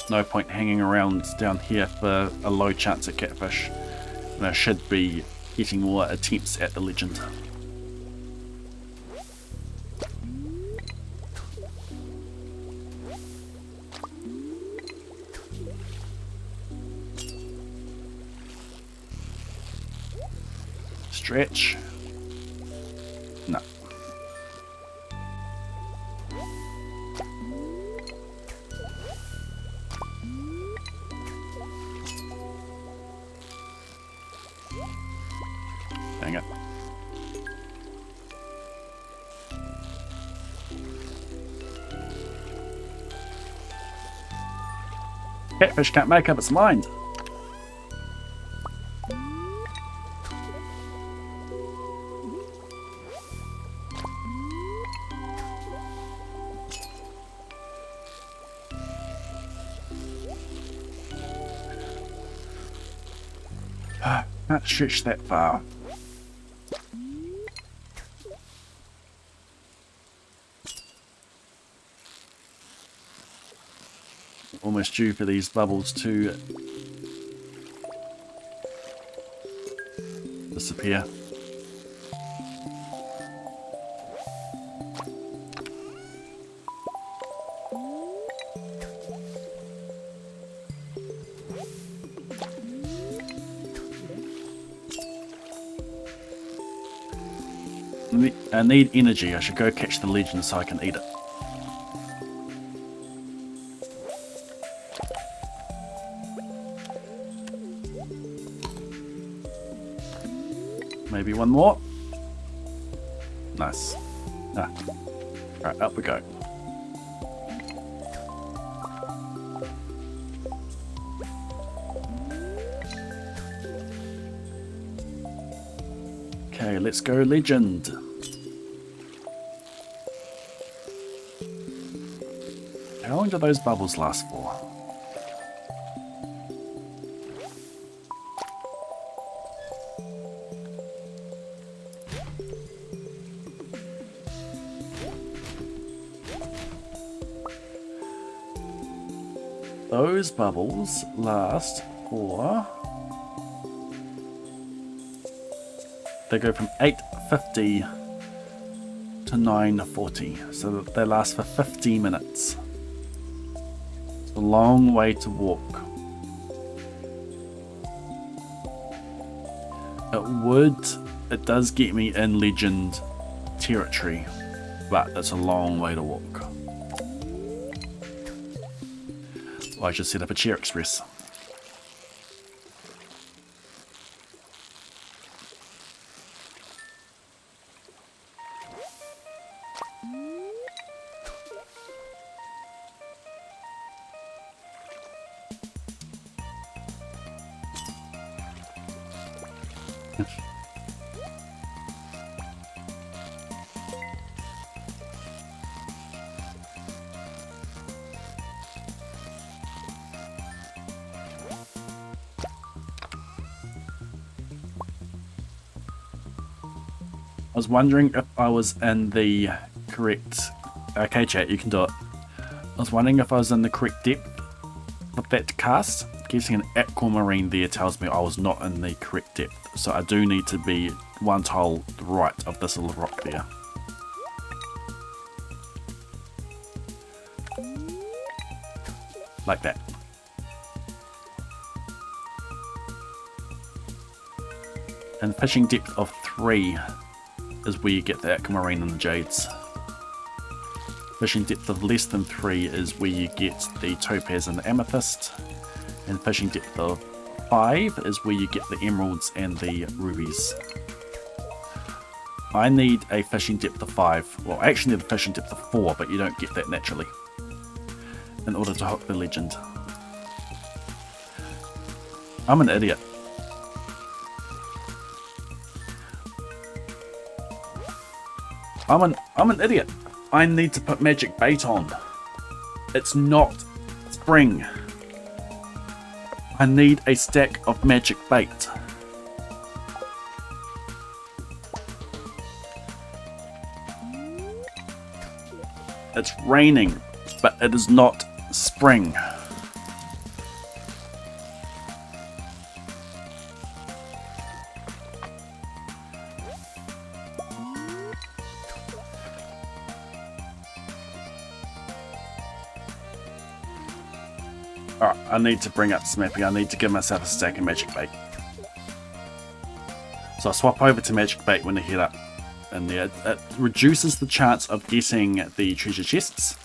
No point hanging around down here for a low chance at catfish, and I should be getting more attempts at the legend. Stretch. No. Dang it. Catfish can't make up its mind. Can't stretch that far. Almost due for these bubbles to disappear. I need energy. I should go catch the legend so I can eat it. Maybe one more. Nice. Ah. Alright, up we go. Okay, let's go legend. How long do those bubbles last for? Those bubbles last for... They go from 8:50 to 9:40, so they last for 50 minutes. It's a long way to walk. It does get me in legend territory, but it's a long way to walk. I should set up a chair express. I was wondering if I was in the correct... Okay, chat, you can do it. I was wondering if I was in the correct depth of that cast. Getting an aquamarine there tells me I was not in the correct depth. So I do need to be one tile right of this little rock there. Like that. And fishing depth of 3 is where you get the aquamarine and the jades. Fishing depth of less than 3 is where you get the topaz and the amethyst. And fishing depth of 5 is where you get the emeralds and the rubies. I need a fishing depth of 5. Well, I actually need a fishing depth of 4, but you don't get that naturally in order to hook the legend. I'm an idiot. I'm an idiot. I need to put magic bait on. It's not spring. I need a stack of magic bait. It's raining, but it is not spring. Alright, I need to bring up Smappy. I need to give myself a stack of magic bait. So I swap over to magic bait when I head up in there. It reduces the chance of getting the treasure chests.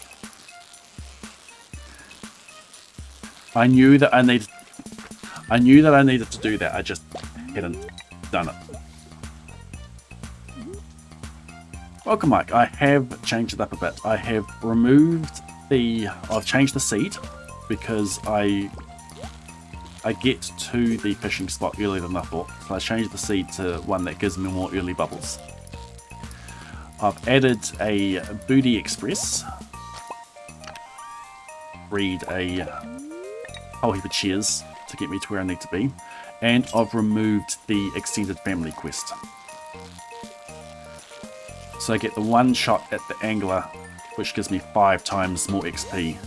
I knew that I needed to do that. I just hadn't done it. Welcome, Mike. I have changed it up a bit. I have removed I've changed the seed because I get to the fishing spot earlier than I thought. So I changed the seed to one that gives me more early bubbles. I've added a booty express. Read a whole heap of cheers to get me to where I need to be. And I've removed the extended family quest. So I get the one shot at the angler, which gives me 5 times more XP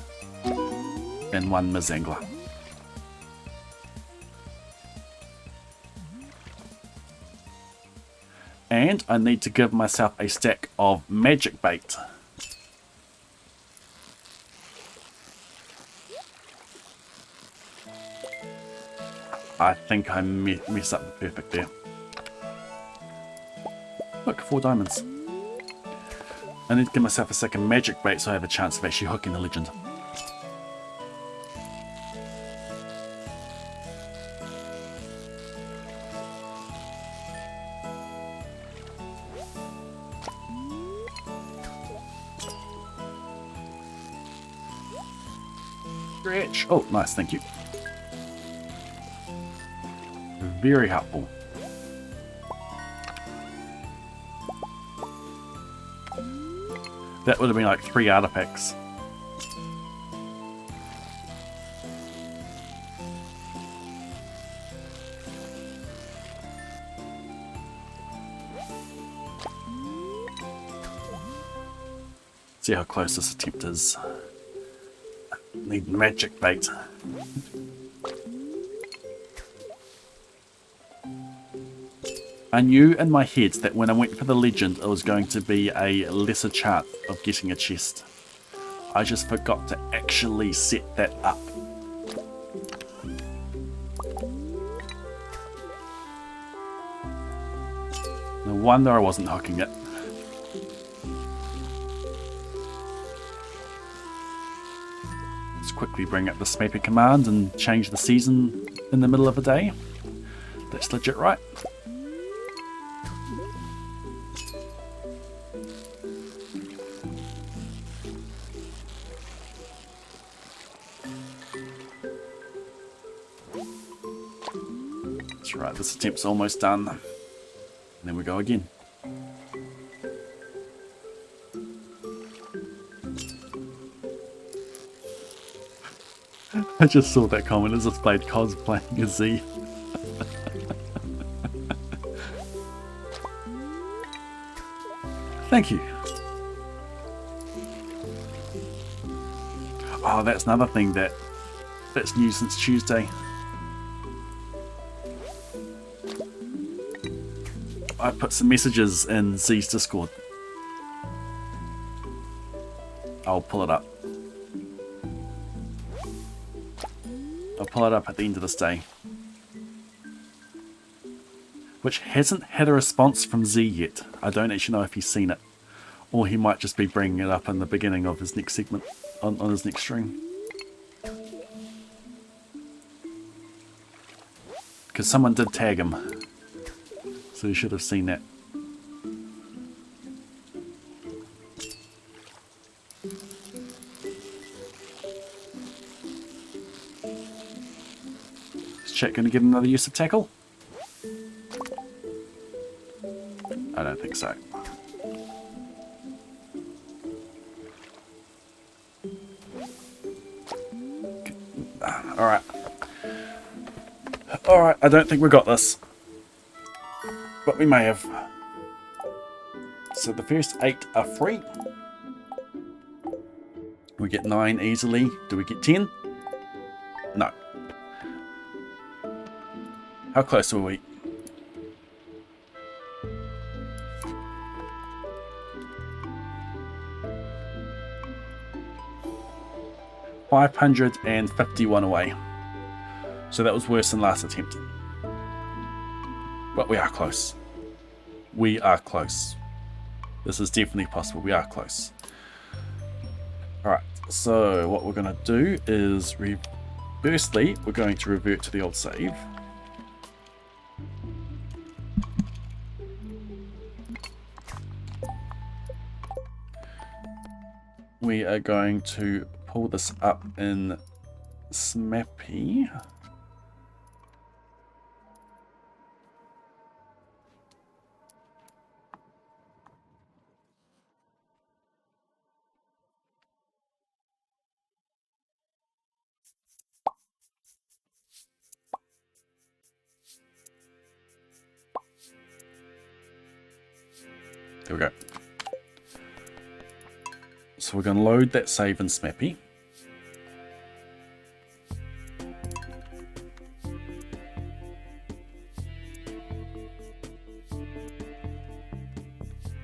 than one Ms. Angler. And I need to give myself a stack of magic bait. I think I messed up the perfect there. Look, 4 diamonds. I need to give myself a second magic bait so I have a chance of actually hooking the legend. Stretch. Oh, nice, thank you. Very helpful. That would have been like 3 artifacts. See how close this attempt is. Need magic bait. I knew in my head that when I went for the legend it was going to be a lesser chance of getting a chest. I just forgot to actually set that up. No wonder I wasn't hooking it. just quickly bring up the SMAPI command and change the season in the middle of a day. That's legit, right? That's right, this attempt's almost done. And then we go again. I just saw that comment as displayed cosplaying a Z. Thank you. Oh, that's another thing that's new since Tuesday. I put some messages in Z's Discord. I'll pull it up. I'll pull it up at the end of this day. Which hasn't had a response from Z yet. I don't actually know if he's seen it. Or he might just be bringing it up in the beginning of his next segment, on his next stream. Because someone did tag him. So he should have seen that. Is chat going to get another use of tackle? I don't think so. Alright. Alright, I don't think we got this. But we may have. So the first 8 are free. We get 9 easily. Do we get 10? No. How close are we? $551 away. So that was worse than last attempt. But we are close. We are close. This is definitely possible. We are close. Alright, so what we're going to do is, firstly, we're going to revert to the old save. We are going to pull this up in SMAPI. There we go. So we're going to load that save in SMAPI.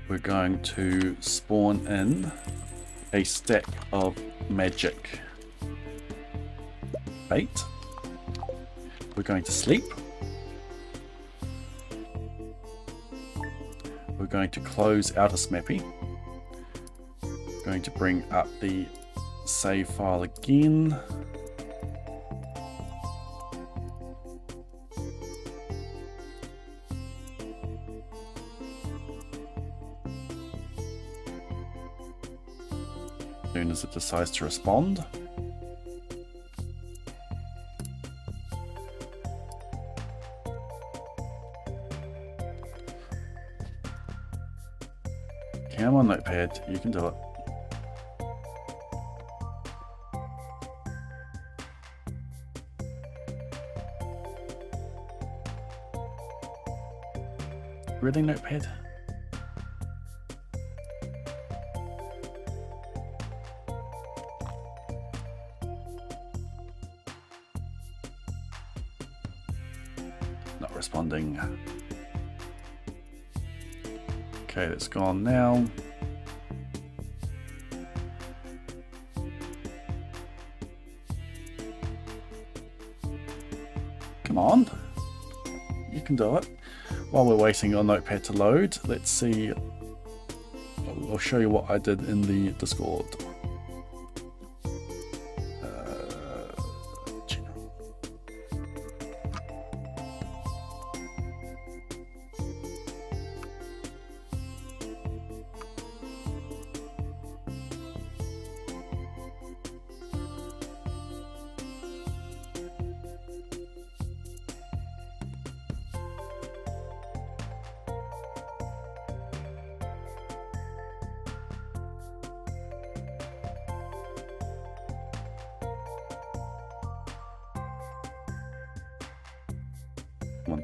We're going to spawn in a stack of magic bait. We're going to sleep. We're going to close out of SMAPI. Going to bring up the save file again. As soon as it decides to respond. Come on, Notepad, you can do it. Really, Notepad? Not responding. Okay, that's gone now. Come on. You can do it. While we're waiting on Notepad to load, let's see. I'll show you what I did in the Discord.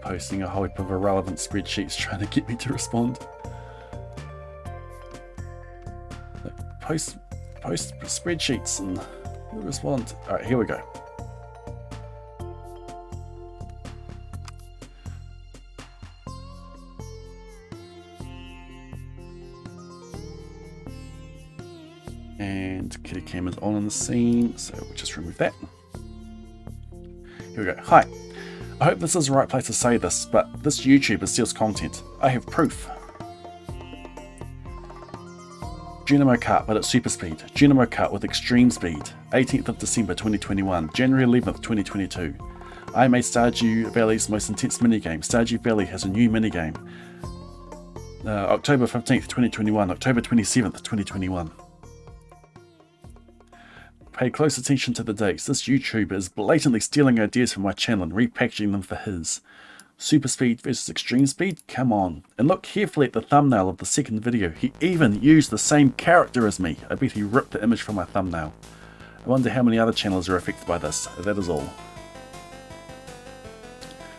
posting a whole heap of irrelevant spreadsheets trying to get me to respond. Post spreadsheets and respond. Alright, here we go. And kitty cam is on the scene, so we'll just remove that. Here we go. Hi. I hope this is the right place to say this, but this YouTuber steals content. I have proof. Dynamo Kart, but at super speed. Dynamo Kart with extreme speed. 18th of December 2021. January 11th 2022. I made Stardew Valley's most intense minigame. Stardew Valley has a new minigame. October 15th 2021. October 27th 2021. Pay close attention to the dates. This YouTuber is blatantly stealing ideas from my channel and repackaging them for his. Super speed versus extreme speed? Come on. And look carefully at the thumbnail of the second video. He even used the same character as me. I bet he ripped the image from my thumbnail. I wonder how many other channels are affected by this. That is all.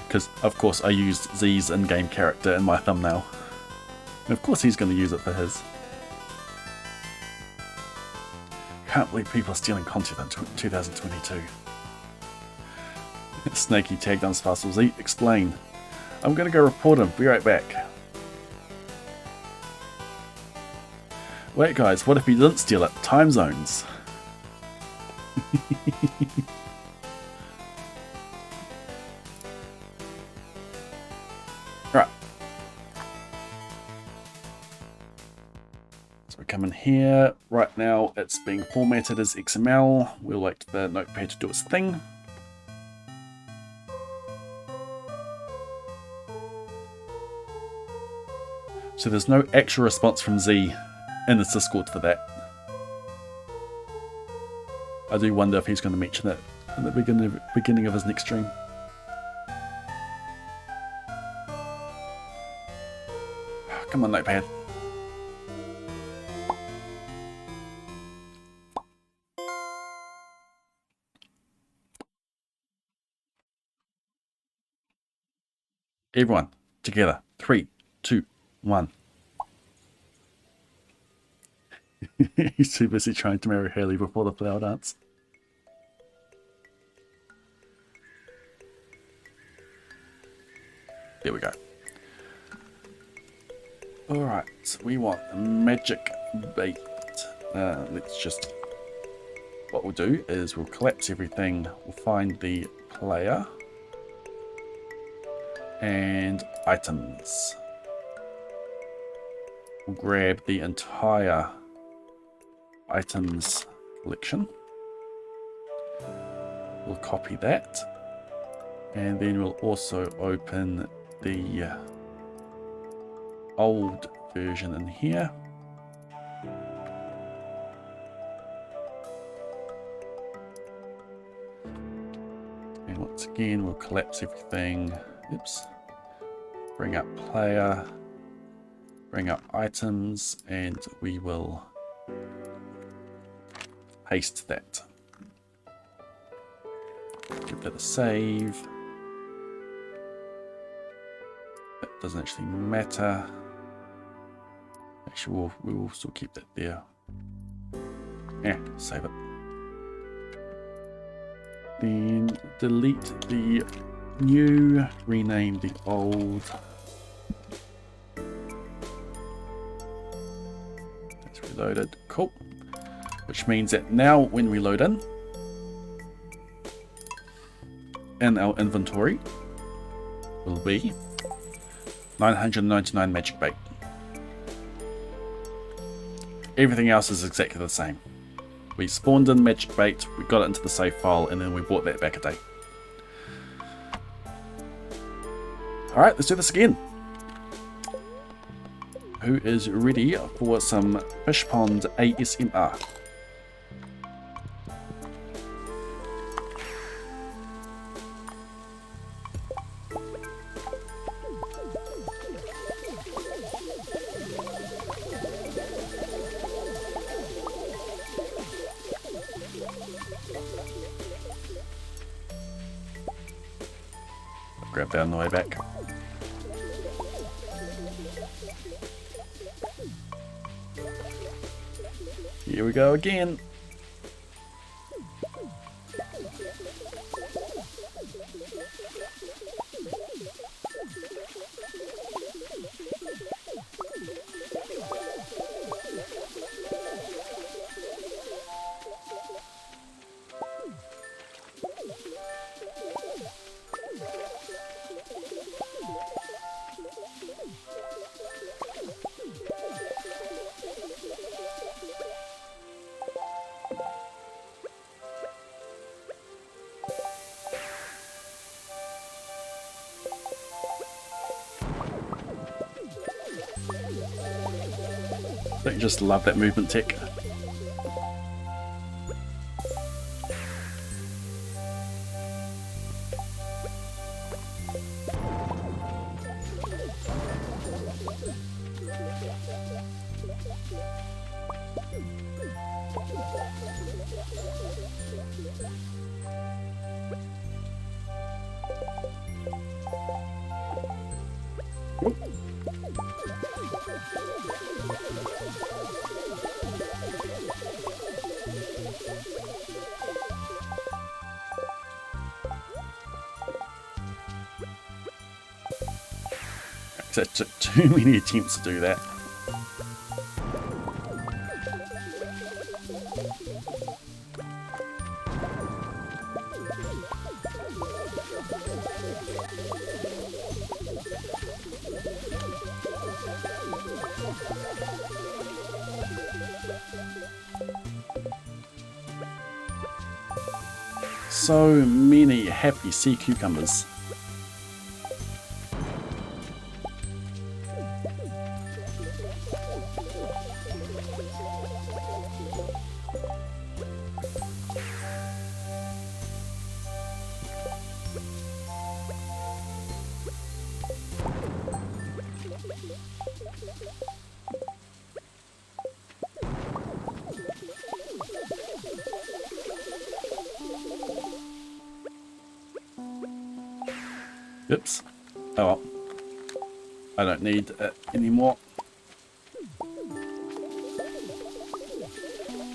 Because, of course, I used Z's in-game character in my thumbnail. And of course he's going to use it for his. Can't believe people are stealing content in 2022. Snakey tagged Unsparcel Z. Explain. I'm going to go report him. Be right back. Wait guys, what if he didn't steal it? Time zones. Right. So we come in here. Right now it's being formatted as XML. We'll wait for the notepad to do its thing. So there's no actual response from Z in his Discord for that. I do wonder if he's going to mention it at the beginning of his next stream. Come on, notepad. Everyone, together. 3, 2, 1. He's too busy trying to marry Haley before the flower dance. There we go. Alright, we want a magic bait. Let's just... What we'll do is we'll collapse everything. We'll find the player. And items. We'll grab the entire items collection. We'll copy that. And then we'll also open the old version in here. And once again, we'll collapse everything. Oops. Bring up player. Bring up items, and we will paste that. Give that a save. That doesn't actually matter. Actually, we will still keep that there. Yeah, save it. Then delete the new, rename the old. That's reloaded. Cool. Which means that now when we load in our inventory will be 999 magic bait. Everything else is exactly the same. We spawned in magic bait, we got it into the save file, and then we brought that back a day. Alright, let's do this again. Who is ready for some fish pond ASMR? Grab that on the way back. Here we go again. Don't you just love that movement tech? It took too many attempts to do that. So many happy sea cucumbers. Oops. Oh well. I don't need it anymore.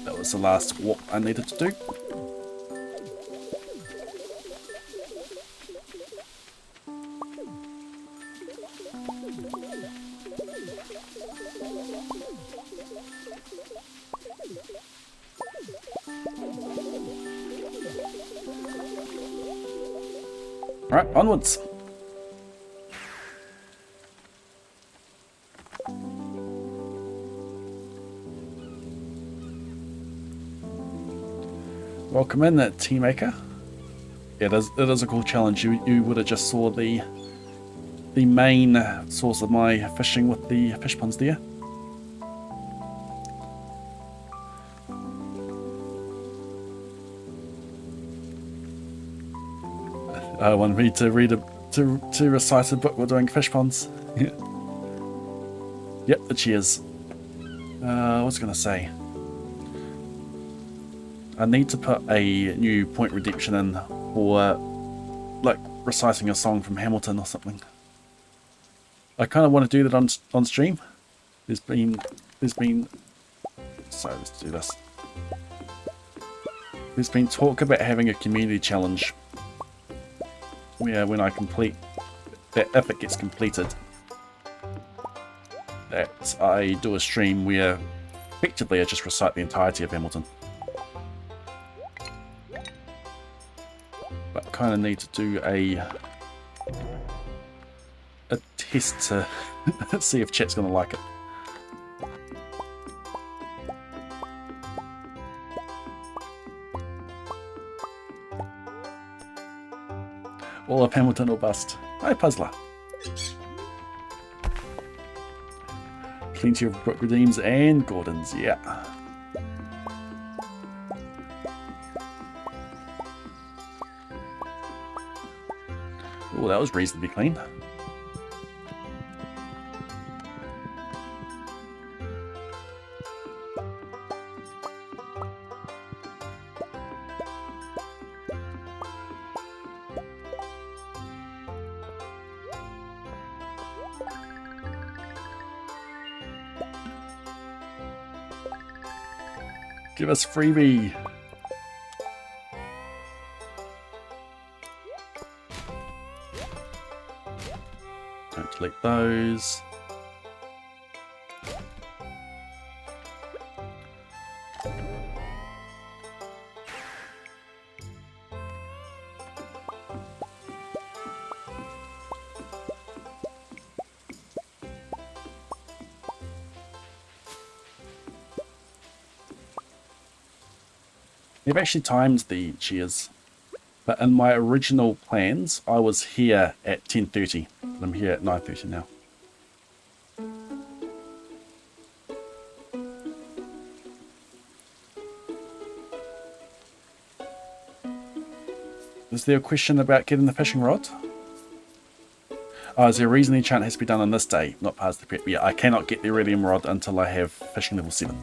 That was the last walk I needed to do. Alright, onwards. Welcome in, Teamaker. Yeah, it is a cool challenge. You would have just saw the main source of my fishing with the fish ponds there. I want me to to recite a book while doing fish ponds. Yep, the cheers. What was I gonna say? I need to put a new point redemption in for like reciting a song from Hamilton or something. I kind of want to do that on stream. There's been sorry, let's do this. There's been talk about having a community challenge where when I complete that, if it gets completed, that I do a stream where effectively I just recite the entirety of Hamilton. But kind of need to do a test to see if chat's gonna like it. All of Hamilton or bust. Hi, Puzzler. Plenty of Brook Redeems and Gordons, yeah. Oh, that was reasonably clean. Give us freebie. Don't delete those. They've actually timed the cheers, but in my original plans, I was here at 10:30. I'm here at 9:30 now. Is there a question about getting the fishing rod? Oh, is there a reason the enchant has to be done on this day, not past the prep? Yeah, I cannot get the iridium rod until I have fishing level 7.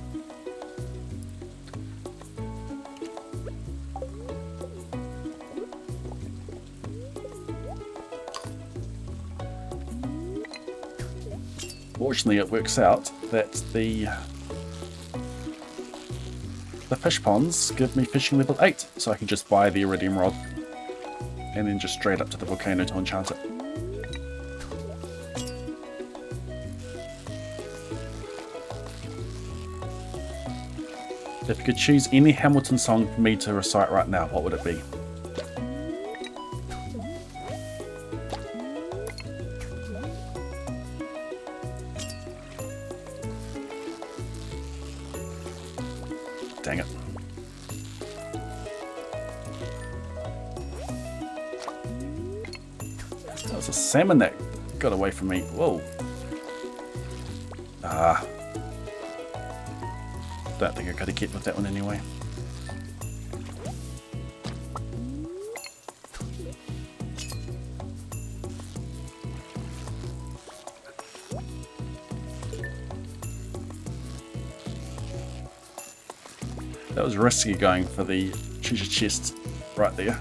Fortunately, it works out that the fish ponds give me fishing level 8, so I can just buy the iridium rod and then just straight up to the volcano to enchant it. If you could choose any Hamilton song for me to recite right now, what would it be? Dang it. That was a salmon that got away from me. Whoa. Ah. Don't think I could have kept with that one anyway. That was risky going for the treasure chest right there.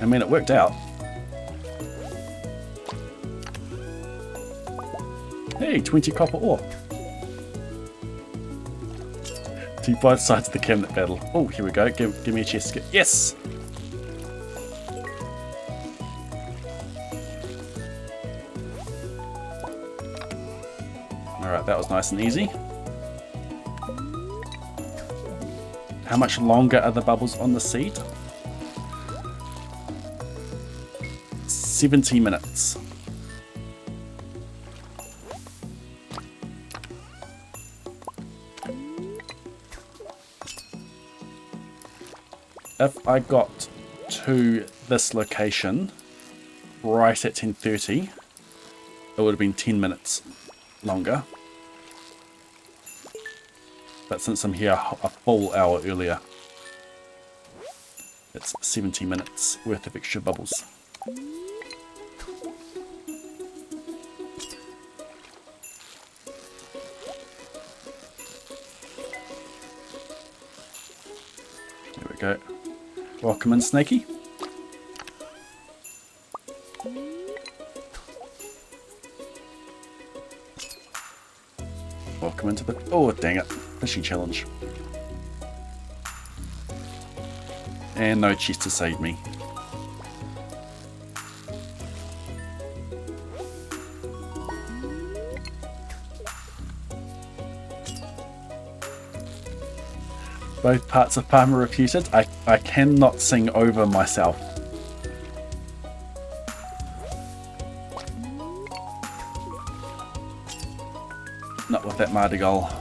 I mean, it worked out. Hey, 20 copper ore. To both sides of the cabinet battle. Oh, here we go. Give me a chest. Yes! Alright, that was nice and easy. How much longer are the bubbles on the seed? 70 minutes. If I got to this location right at 10:30, it would have been 10 minutes longer. But since I'm here a full hour earlier, it's 70 minutes worth of extra bubbles. There we go. Welcome in, Snakey. Welcome into the... Oh, dang it. Fishing challenge. And no chest to save me. Both parts of Farmer refuted. I cannot sing over myself. Not with that Mardigal.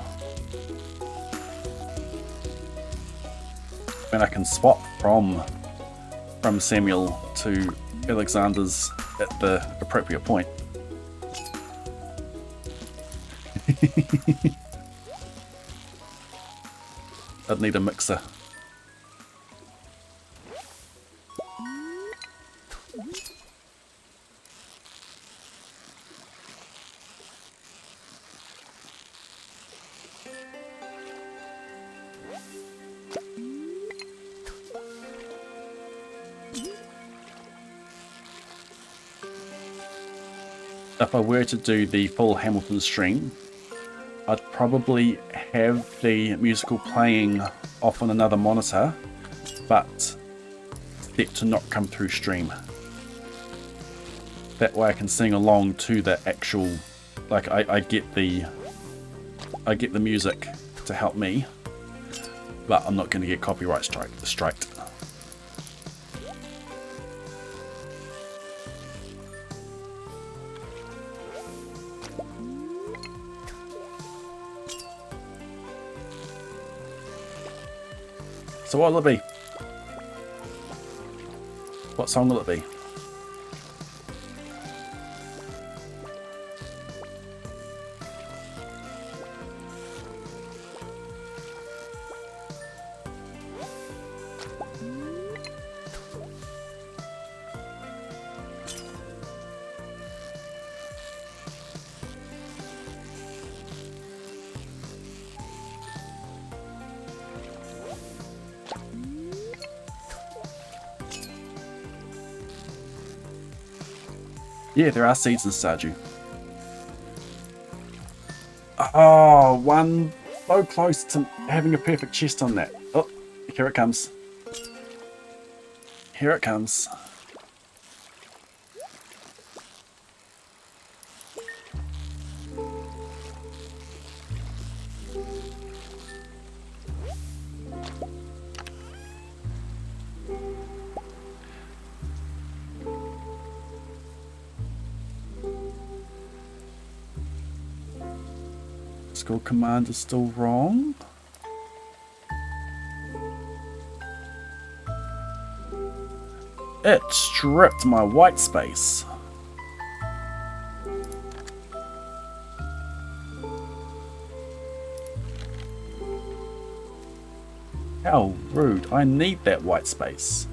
And I can swap from Samuel to Alexander's at the appropriate point. I'd need a mixer. If I were to do the full Hamilton stream, I'd probably have the musical playing off on another monitor, but set to not come through stream. That way I can sing along to the actual, like I get the music to help me, but I'm not going to get copyright striked. So what will it be? What song will it be? Yeah, there are seeds in Stardew. Oh, one so close to having a perfect chest on that. Oh, here it comes. Here it comes. School command is still wrong. It stripped my white space. How rude. I need that white space.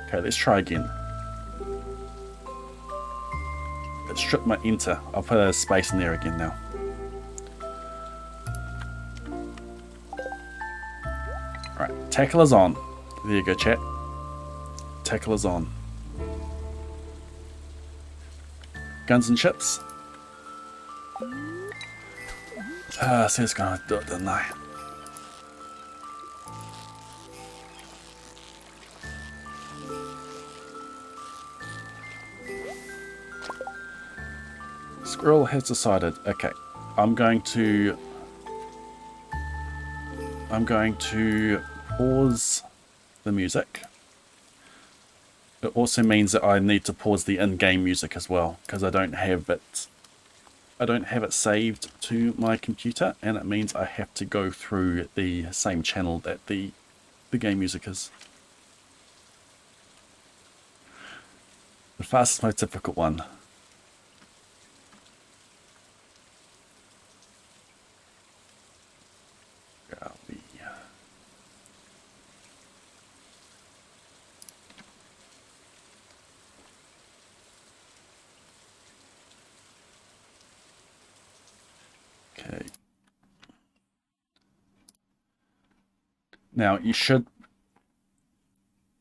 Okay, let's try again. It stripped my enter. I'll put a space in there again now. Alright, tackle is on. There you go, chat. Tackle is on. Guns and chips. So it's gonna do it, didn't I? Squirrel has decided, okay, I'm going to pause the music. It also means that I need to pause the in-game music as well, because I don't have it saved to my computer, and it means I have to go through the same channel that the game music is. The fastest, most difficult one. Okay. Now you should,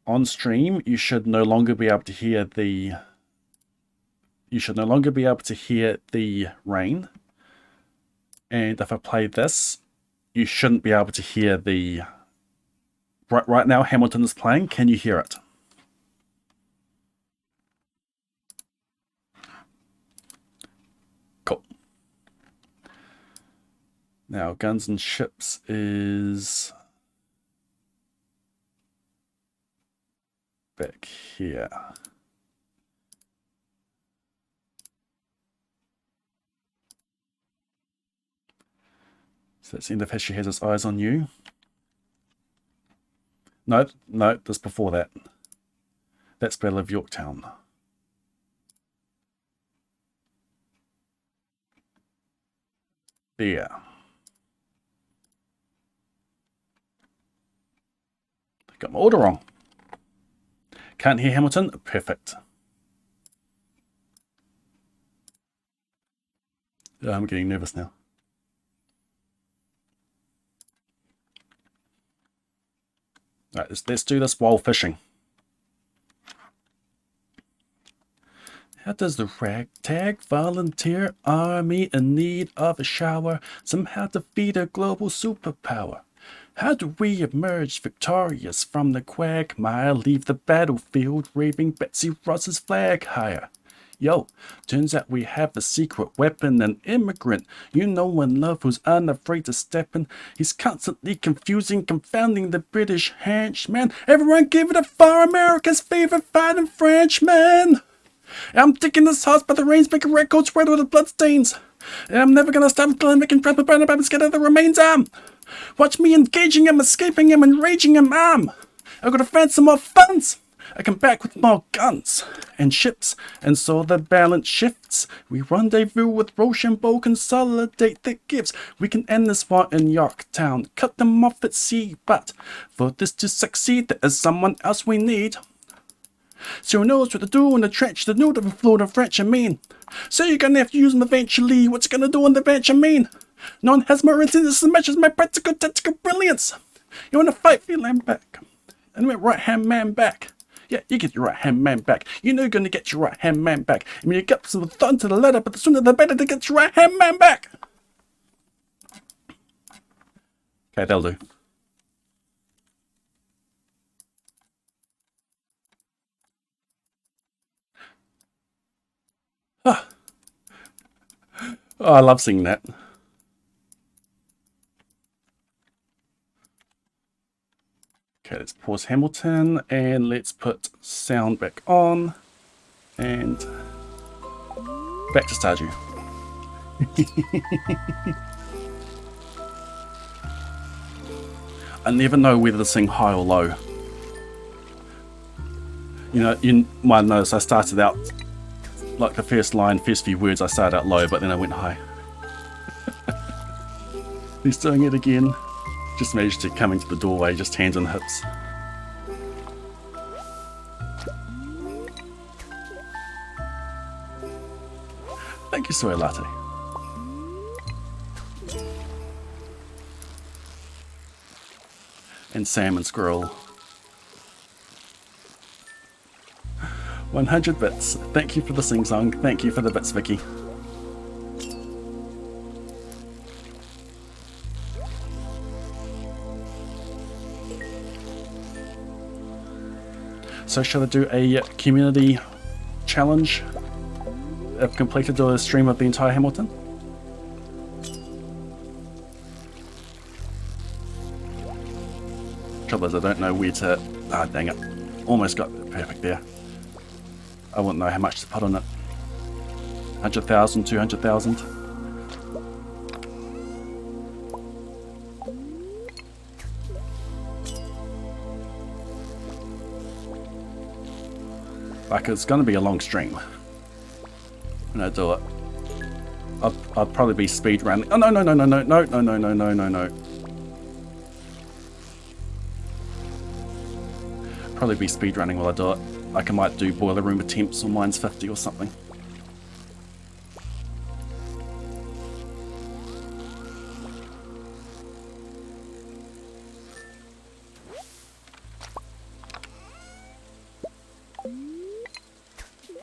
on stream, you should no longer be able to hear the rain. And if I play this, you shouldn't be able to hear the... Right now Hamilton is playing. Can you hear it? Cool. Now Guns and Chips is back here. So that's the end of History Has Its Eyes on You. No, that's before that. That's Battle of Yorktown. There. Got my order wrong. Can't hear Hamilton? Perfect. I'm getting nervous now. Alright, let's do this while fishing. How does the ragtag volunteer army in need of a shower somehow defeat a global superpower? How do we emerge victorious from the quagmire, leave the battlefield waving Betsy Ross's flag higher? Yo, turns out we have the secret weapon, an immigrant you know and love who's unafraid to step in. He's constantly confusing, confounding the British henchman. Everyone give it a fire, America's favorite fighting Frenchman. I'm digging this house by the rains, making records red with the bloodstains. And I'm never gonna stop until I'm making trouble, burning up and scatter the remains. Watch me engaging him, escaping him, enraging him. I'm gonna find some more funds. I come back with more guns and ships, and so the balance shifts. We rendezvous with Rochambeau, consolidate the gifts. We can end this war in Yorktown, cut them off at sea, but for this to succeed, there is someone else we need. So who knows what to do in the trench, the new to float of French, I mean. So you're gonna have to use them eventually, what's it gonna do in the bench, I mean. None has more incidents as much as my practical tactical brilliance. You wanna fight for your land back, and my right hand man back. Yeah, you get your right hand man back. You know you're gonna get your right hand man back. I mean, you got some thought to the letter, but the sooner the better to get your right hand man back. Okay, that'll do. Oh, I love singing that. Okay, let's pause Hamilton and let's put sound back on and back to Stardew. I never know whether to sing high or low. You know, you might notice I started out, like the first few words I started out low, but then I went high. He's doing it again. Just managed to come into the doorway, just hands on hips. Thank you, Soy Latte. And Sam and Squirrel. 100 bits. Thank you for the sing-song. Thank you for the bits, Vicky. So shall I do a community challenge? I've completed a stream of the entire Hamilton. Trouble is I don't know where to... Ah, dang it. Almost got it perfect there. I wouldn't know how much to put on it. 100,000, 200,000. Like, it's going to be a long stream when I do it. I'll probably be speedrunning. Oh, no. Probably be speedrunning while I do it. Like, I might do boiler room attempts on mine's 50 or something.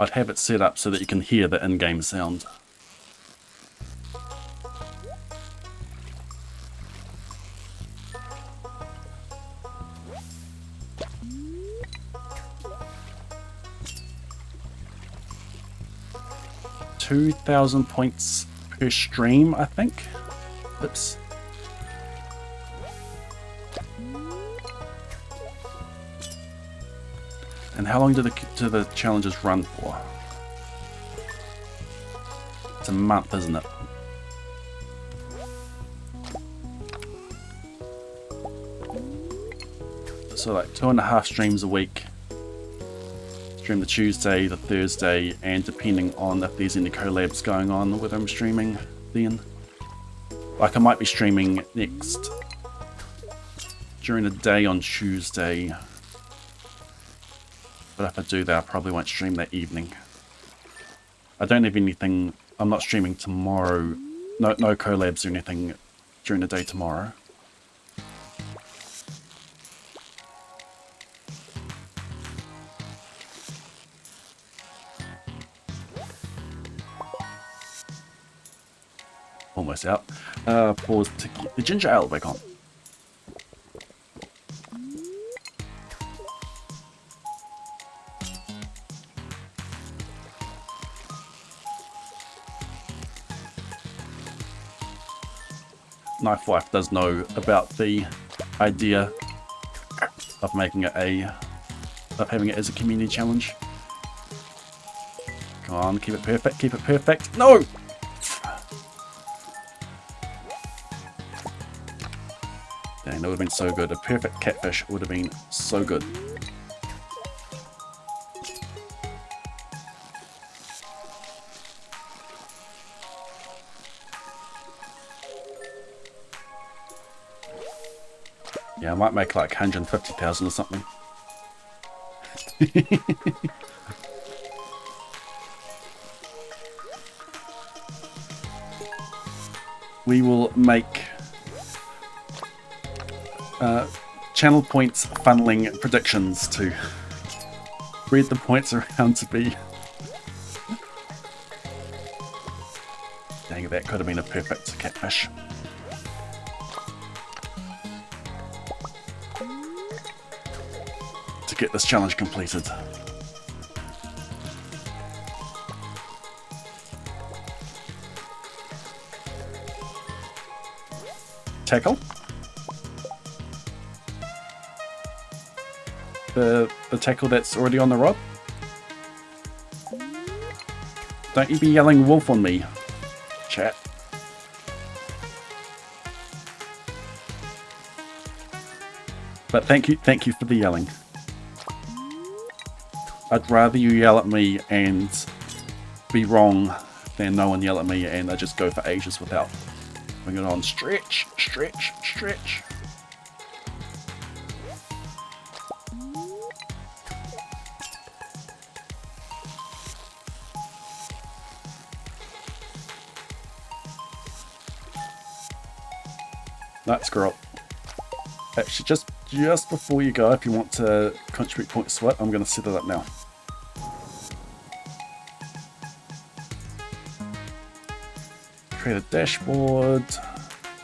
I'd have it set up so that you can hear the in-game sound. $2,000 points per stream, I think. Oops. And how long do the challenges run for? It's a month, isn't it? So like 2.5 streams a week. Stream the Tuesday, the Thursday, and depending on if there's any collabs going on, whether I'm streaming then. Like I might be streaming next during the day on Tuesday. But if I do that, I probably won't stream that evening. I don't have anything, I'm not streaming tomorrow. No collabs or anything during the day tomorrow. almost out. Pause to get the ginger ale back on. Knife Wife does know about the idea of making it having it as a community challenge. Come on, keep it perfect, keep it perfect. No! Dang, that would have been so good. A perfect catfish would have been so good. Yeah, I might make like 150,000 or something. We will make channel points funneling predictions to spread the points around to be. Dang, that could have been a perfect catfish. To get this challenge completed. Tackle. The tackle that's already on the rod. Don't you be yelling wolf on me, chat. But thank you for the yelling. I'd rather you yell at me and be wrong than no one yell at me and I just go for ages without bringing it on. Stretch, stretch, stretch. Night Squirrel. Actually, just before you go, if you want to contribute points to it, I'm going to set it up now. Create a dashboard,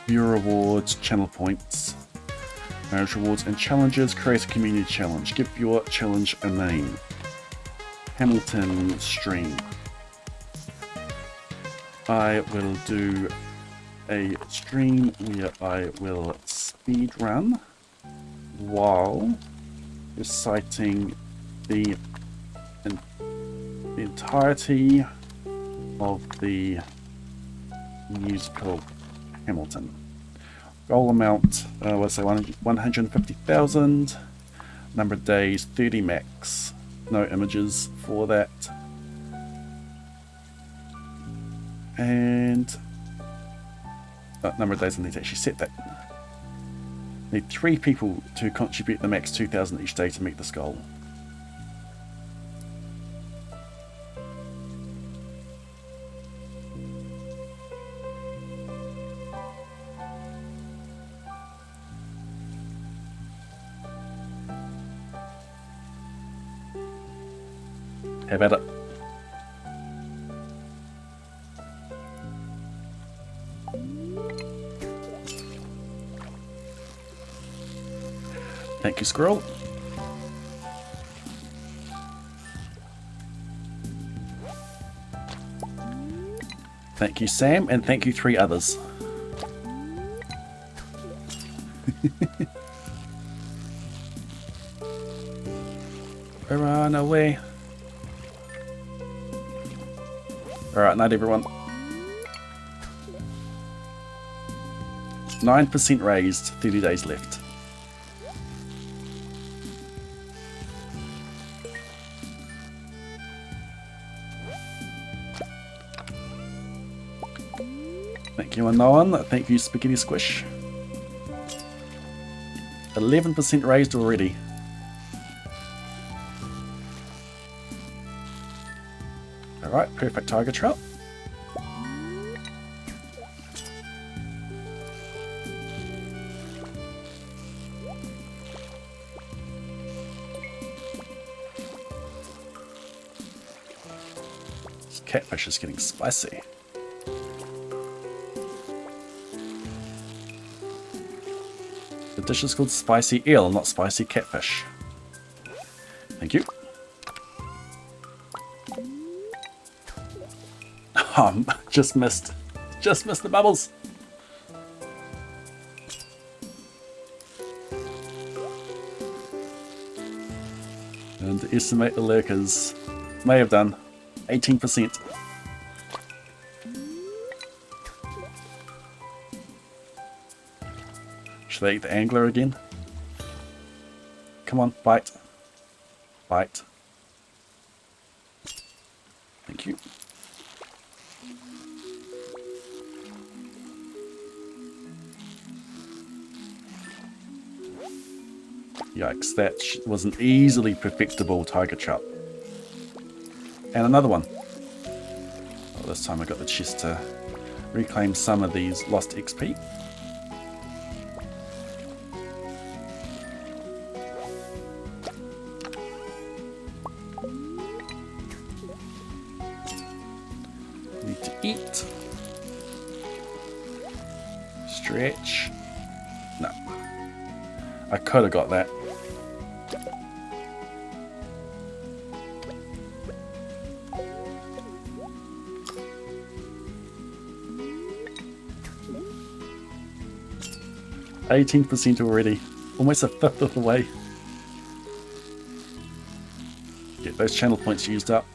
view rewards, channel points, marriage rewards and challenges. Create a community challenge. Give your challenge a name. Hamilton stream. I will do a stream where I will speed run while reciting the entirety of the musical Hamilton. Goal amount, let's say 150,000. Number of days, 30 max. No images for that. And number of days I need to actually set that. Need 3 people to contribute the max 2,000 each day to meet this goal. Have at it. Thank you, Squirrel. Thank you, Sam, and thank you 3 others. Run away. Alright, night everyone. 9% raised, 30 days left. Thank you, Unknown. Thank you, Spaghetti Squish. 11% raised already. Alright, perfect tiger trout. This catfish is getting spicy. dish is called spicy eel, not spicy catfish. Thank you. Oh, just missed the bubbles. And estimate the lurkers. May have done 18%. Should I eat the angler again? Come on, bite. Bite. Thank you. Yikes, that was an easily perfectible tiger trout. And another one. Oh, this time I got the chest to reclaim some of these lost XP. Need to eat. Stretch. No. I could have got that. %, already. Almost a fifth of the way. Get those channel points used up.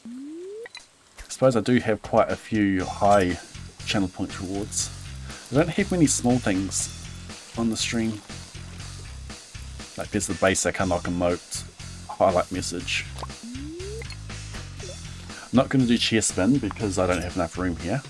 I suppose I do have quite a few high channel point rewards. I don't have many small things on the stream. Like there's the basic unlock emote, highlight message. I'm not going to do chair spin because I don't have enough room here.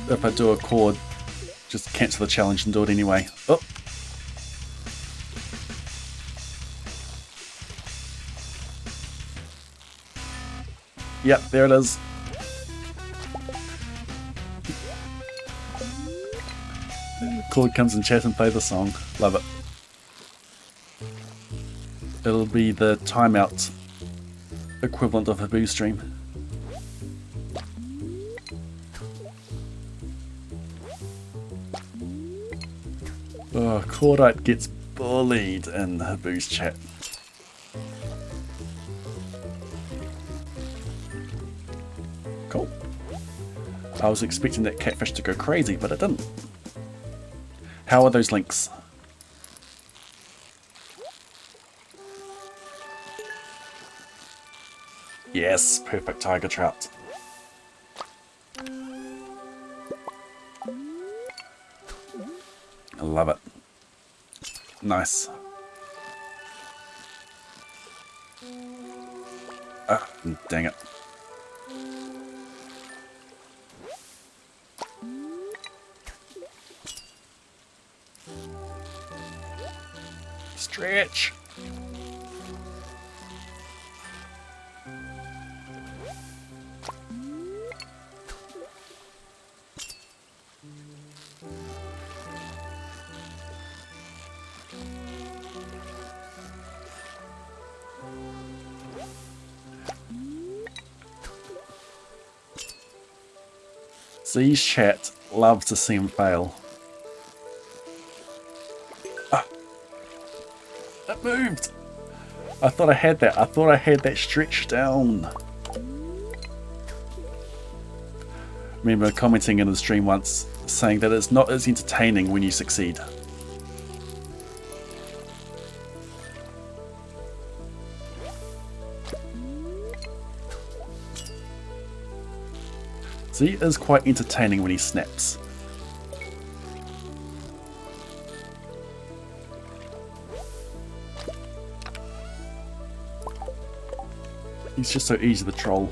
If I do a chord, just cancel the challenge and do it anyway. Oh. Yep, there it is. The chord comes in chat and play the song. Love it. It'll be the timeout equivalent of a boo stream. Oh, Cordite gets bullied in Habu's chat. Cool. I was expecting that catfish to go crazy, but it didn't. How are those links? Yes, perfect tiger trout. I love it. Nice. Ah, dang it. Stretch. Z's chat loves to see him fail. Ah, it moved. I thought I had that. I thought I had that stretched down. Remember commenting in the stream once saying that it's not as entertaining when you succeed. Z is quite entertaining when he snaps. He's just so easy to troll.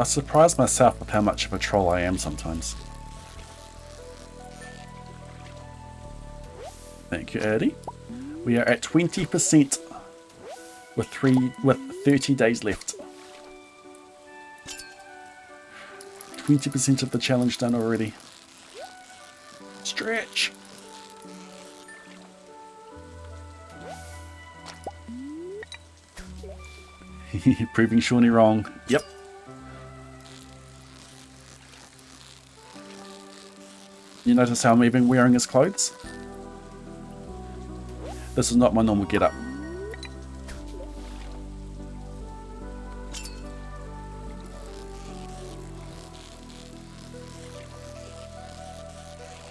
I surprise myself with how much of a troll I am sometimes. Thank you, Eddie. We are at 20% with 30 days left. 20% of the challenge done already. Stretch. Proving Shawnee wrong. Yep. You notice how I'm even wearing his clothes? This is not my normal getup.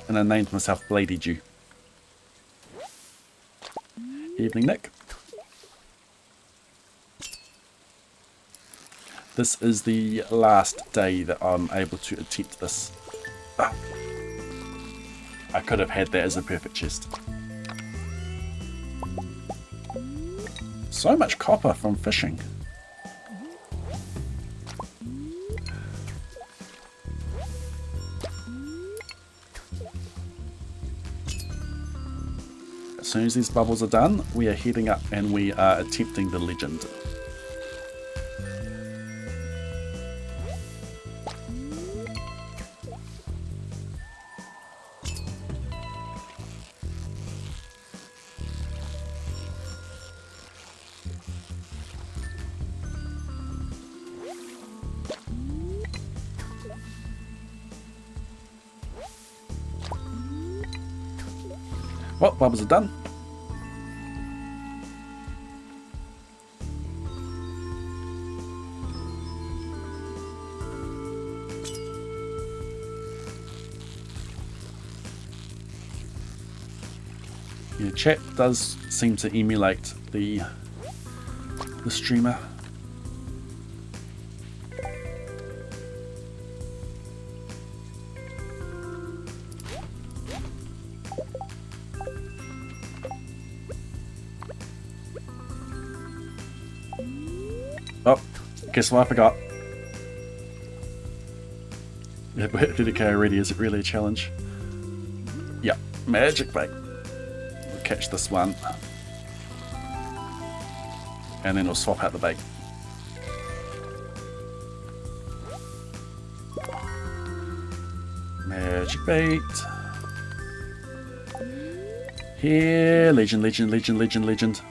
And I named myself Blady Dew. Evening, Nick. This is the last day that I'm able to attempt this. Ah. I could have had that as a perfect chest. So much copper from fishing. As soon as these bubbles are done, we are heading up and we are attempting the legend. Well, bubbles are done. Yeah, chat does seem to emulate the streamer. Oh, guess what I forgot? Yeah, but did it go already? Is it really a challenge? Yeah, magic bait. We'll catch this one. And then we'll swap out the bait. Magic bait. Here, legend, legend, legend, legend, legend.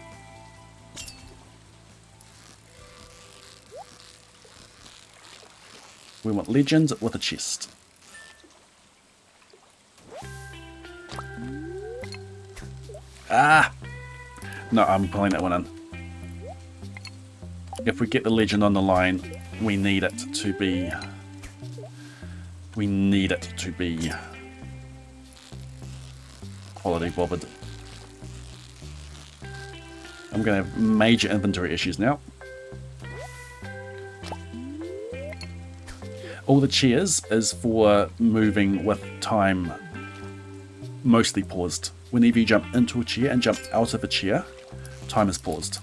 We want legend with a chest. Ah! No, I'm pulling that one in. If we get the legend on the line, we need it to be... We need it to be... quality bothered. I'm going to have major inventory issues now. All the cheers is for moving with time mostly paused. Whenever you jump into a chair and jump out of a chair, time is paused.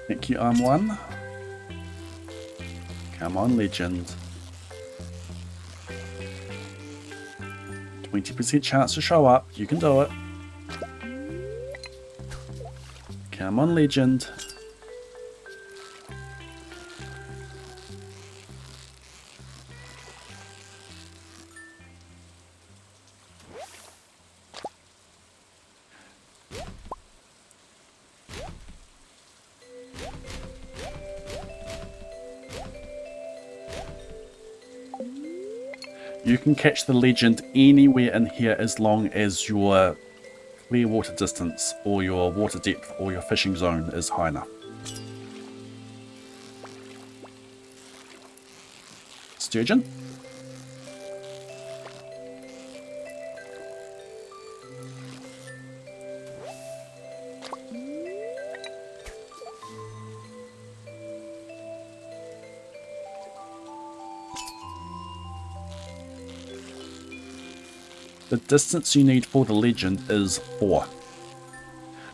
Thank you, I'm one. Come on, legend. 20% chance to show up. You can do it. Come on, legend. You can catch the legend anywhere in here as long as your clear water distance or your water depth or your fishing zone is high enough. Sturgeon? The distance you need for the legend is 4.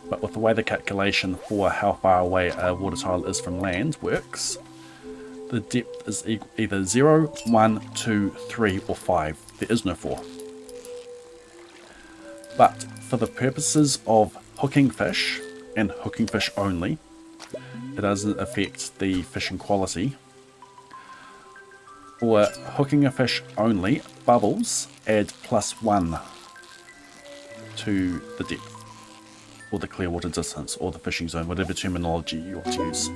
But with the way the calculation for how far away a water tile is from land works, the depth is either 0, 1, 2, 3 or 5. There is no 4. But for the purposes of hooking fish, and hooking fish only, it doesn't affect the fishing quality. For hooking a fish only, bubbles add +1 to the depth, or the clear water distance, or the fishing zone, whatever terminology you want to use.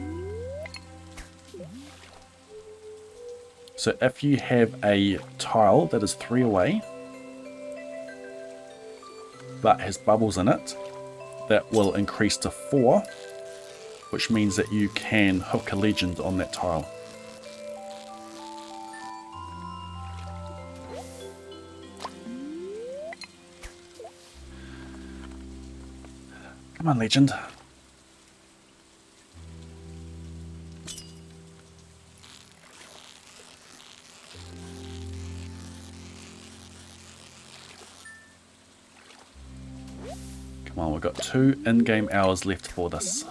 So if you have a tile that is 3 away, but has bubbles in it, that will increase to 4, which means that you can hook a legend on that tile. Come on, legend. Come on, we've got 2 in-game hours left for this.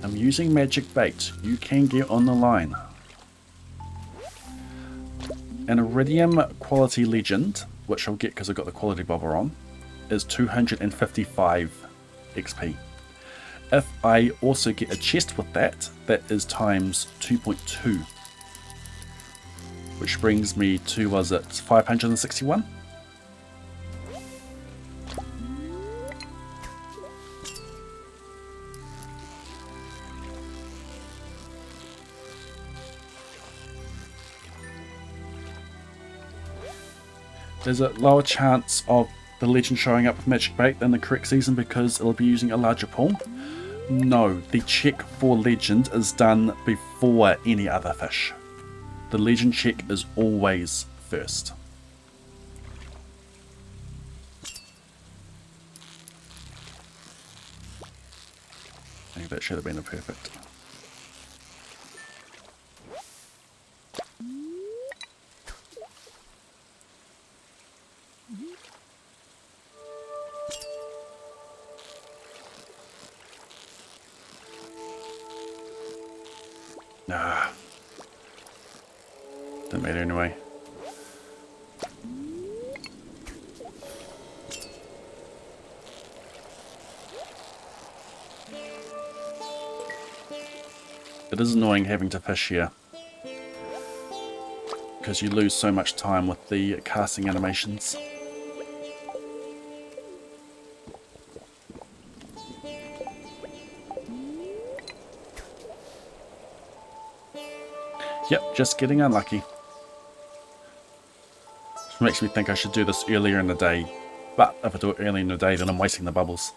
I'm using magic bait. You can get on the line. An iridium quality legend, which I'll get because I've got the quality bobber on, is 255 XP. If I also get a chest with that, that is times 2.2. Which brings me to, was it 561? There's a lower chance of the legend showing up with magic bait than the correct season because it'll be using a larger pool. No, the check for legend is done before any other fish. The legend check is always first. I think that should have been a perfect. Nah. Didn't matter anyway. It is annoying having to fish here, because you lose so much time with the casting animations. Yep, just getting unlucky. Which makes me think I should do this earlier in the day. But if I do it early in the day, then I'm wasting the bubbles.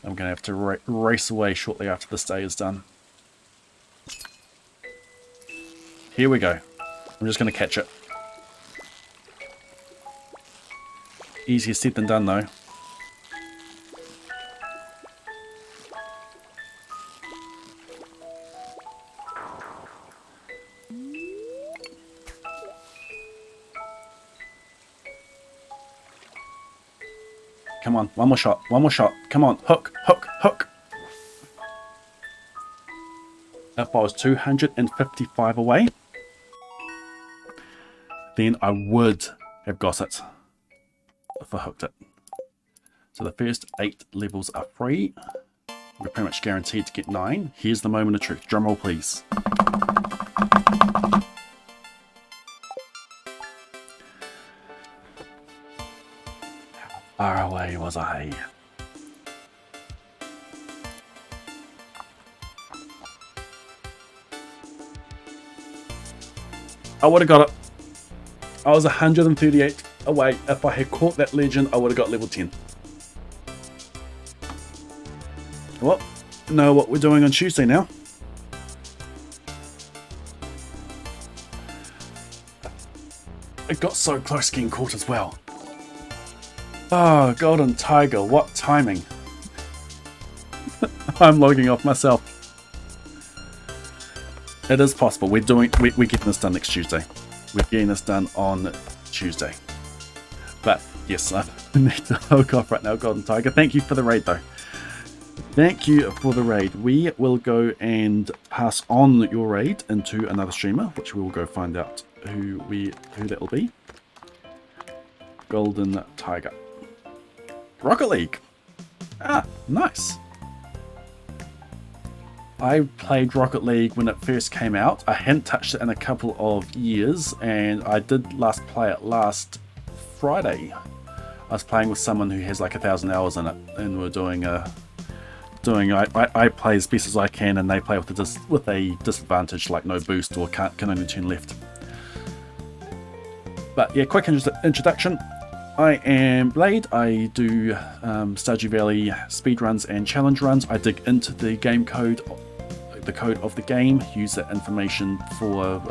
I'm going to have to race away shortly after this day is done. Here we go. I'm just going to catch it. Easier said than done though. Come on, one more shot, one more shot. Come on, hook, hook, hook. If I was 255 away, then I would have got it if I hooked it. So the first 8 levels are free. We're pretty much guaranteed to get 9. Here's the moment of truth. Drum roll, please. How far away was I? I would have got it. I was 138 away. If I had caught that legend, I would have got level 10. Well, know what we're doing on Tuesday now. It got so close getting caught as well. Oh, Golden Tiger, what timing. I'm logging off myself. It is possible. We're getting this done next Tuesday. We're getting this done on Tuesday. But yes, I need to log off right now, Golden Tiger. Thank you for the raid though. Thank you for the raid. We will go and pass on your raid into another streamer, which we will go find out who that will be. Golden Tiger. Rocket League. Ah, nice. I played Rocket League when it first came out. I hadn't touched it in a couple of years, and I did last play it last Friday. I was playing with someone who has like 1,000 hours in it, and we're I play as best as I can, and they play with a disadvantage, like no boost or can only turn left. But yeah, quick introduction. I am Blade. I do Stardew Valley speedruns and challenge runs. I dig into the game code, the code of the game, use that information for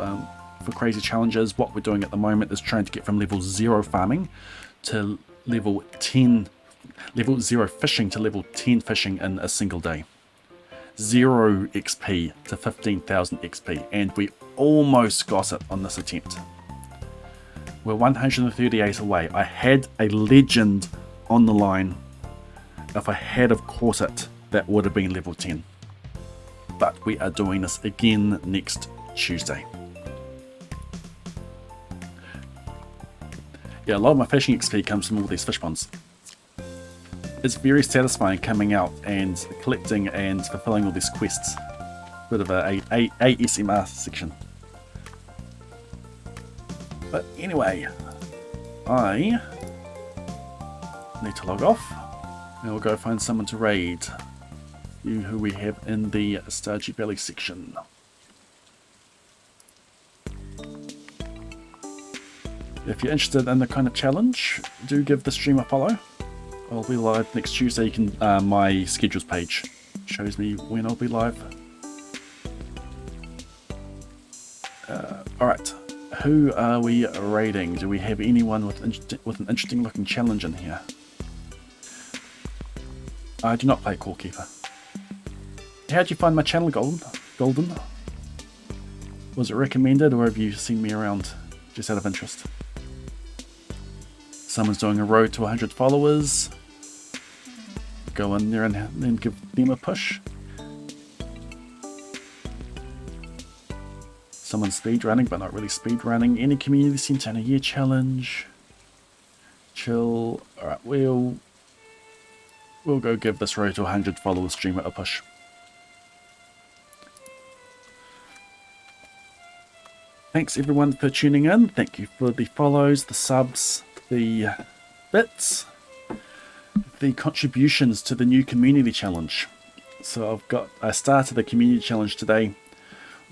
crazy challenges. What we're doing at the moment is trying to get from level 0 farming to level 10, level 0 fishing to level 10 fishing in a single day. 0 XP to 15,000 XP, and we almost got it on this attempt. We're 138 away. I had a legend on the line. If I had have caught it, that would have been level 10. But we are doing this again next Tuesday. Yeah, a lot of my fishing XP comes from all these fish ponds. It's very satisfying coming out and collecting and fulfilling all these quests. Bit of a ASMR section. But anyway, I need to log off, and we'll go find someone to raid. You who we have in the Stardew Valley section. If you're interested in the kind of challenge, do give the stream a follow. I'll be live next Tuesday. You can my schedules page shows me when I'll be live. All right. Who are we raiding? Do we have anyone with an interesting looking challenge in here? I do not play Core Keeper. How'd you find my channel, Golden? Was it recommended, or have you seen me around just out of interest? Someone's doing a road to 100 followers. Go in there and then give them a push. Someone's speedrunning, but not really speedrunning. Any community centre in a year challenge. Chill. Alright, we'll go give this road to 100 followers streamer a push. Thanks everyone for tuning in. Thank you for the follows, the subs, the bits, the contributions to the new community challenge. So I started the community challenge today,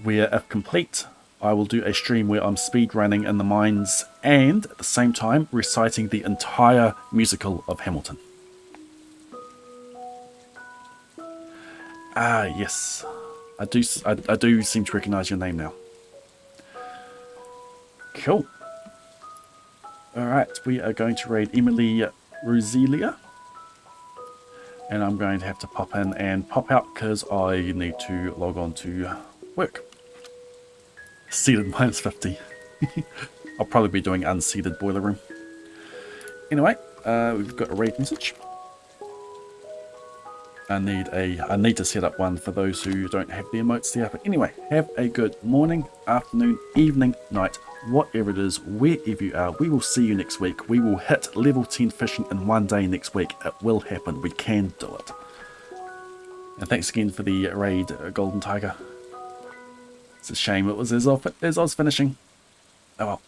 where if complete, I will do a stream where I'm speedrunning in the mines and at the same time reciting the entire musical of Hamilton. Ah yes, I do seem to recognise your name now. Cool. Alright, we are going to raid Emily Roselia. And I'm going to have to pop in and pop out because I need to log on to work. Seated minus 50. I'll probably be doing unseated boiler room. Anyway, we've got a raid message. I need to set up one for those who don't have the emotes there. But anyway, have a good morning, afternoon, evening, night, whatever it is, wherever you are. We will see you next week. We will hit level 10 fishing in one day next week. It will happen. We can do it. And thanks again for the raid, Golden Tiger. It's a shame it was as I was finishing. Oh well.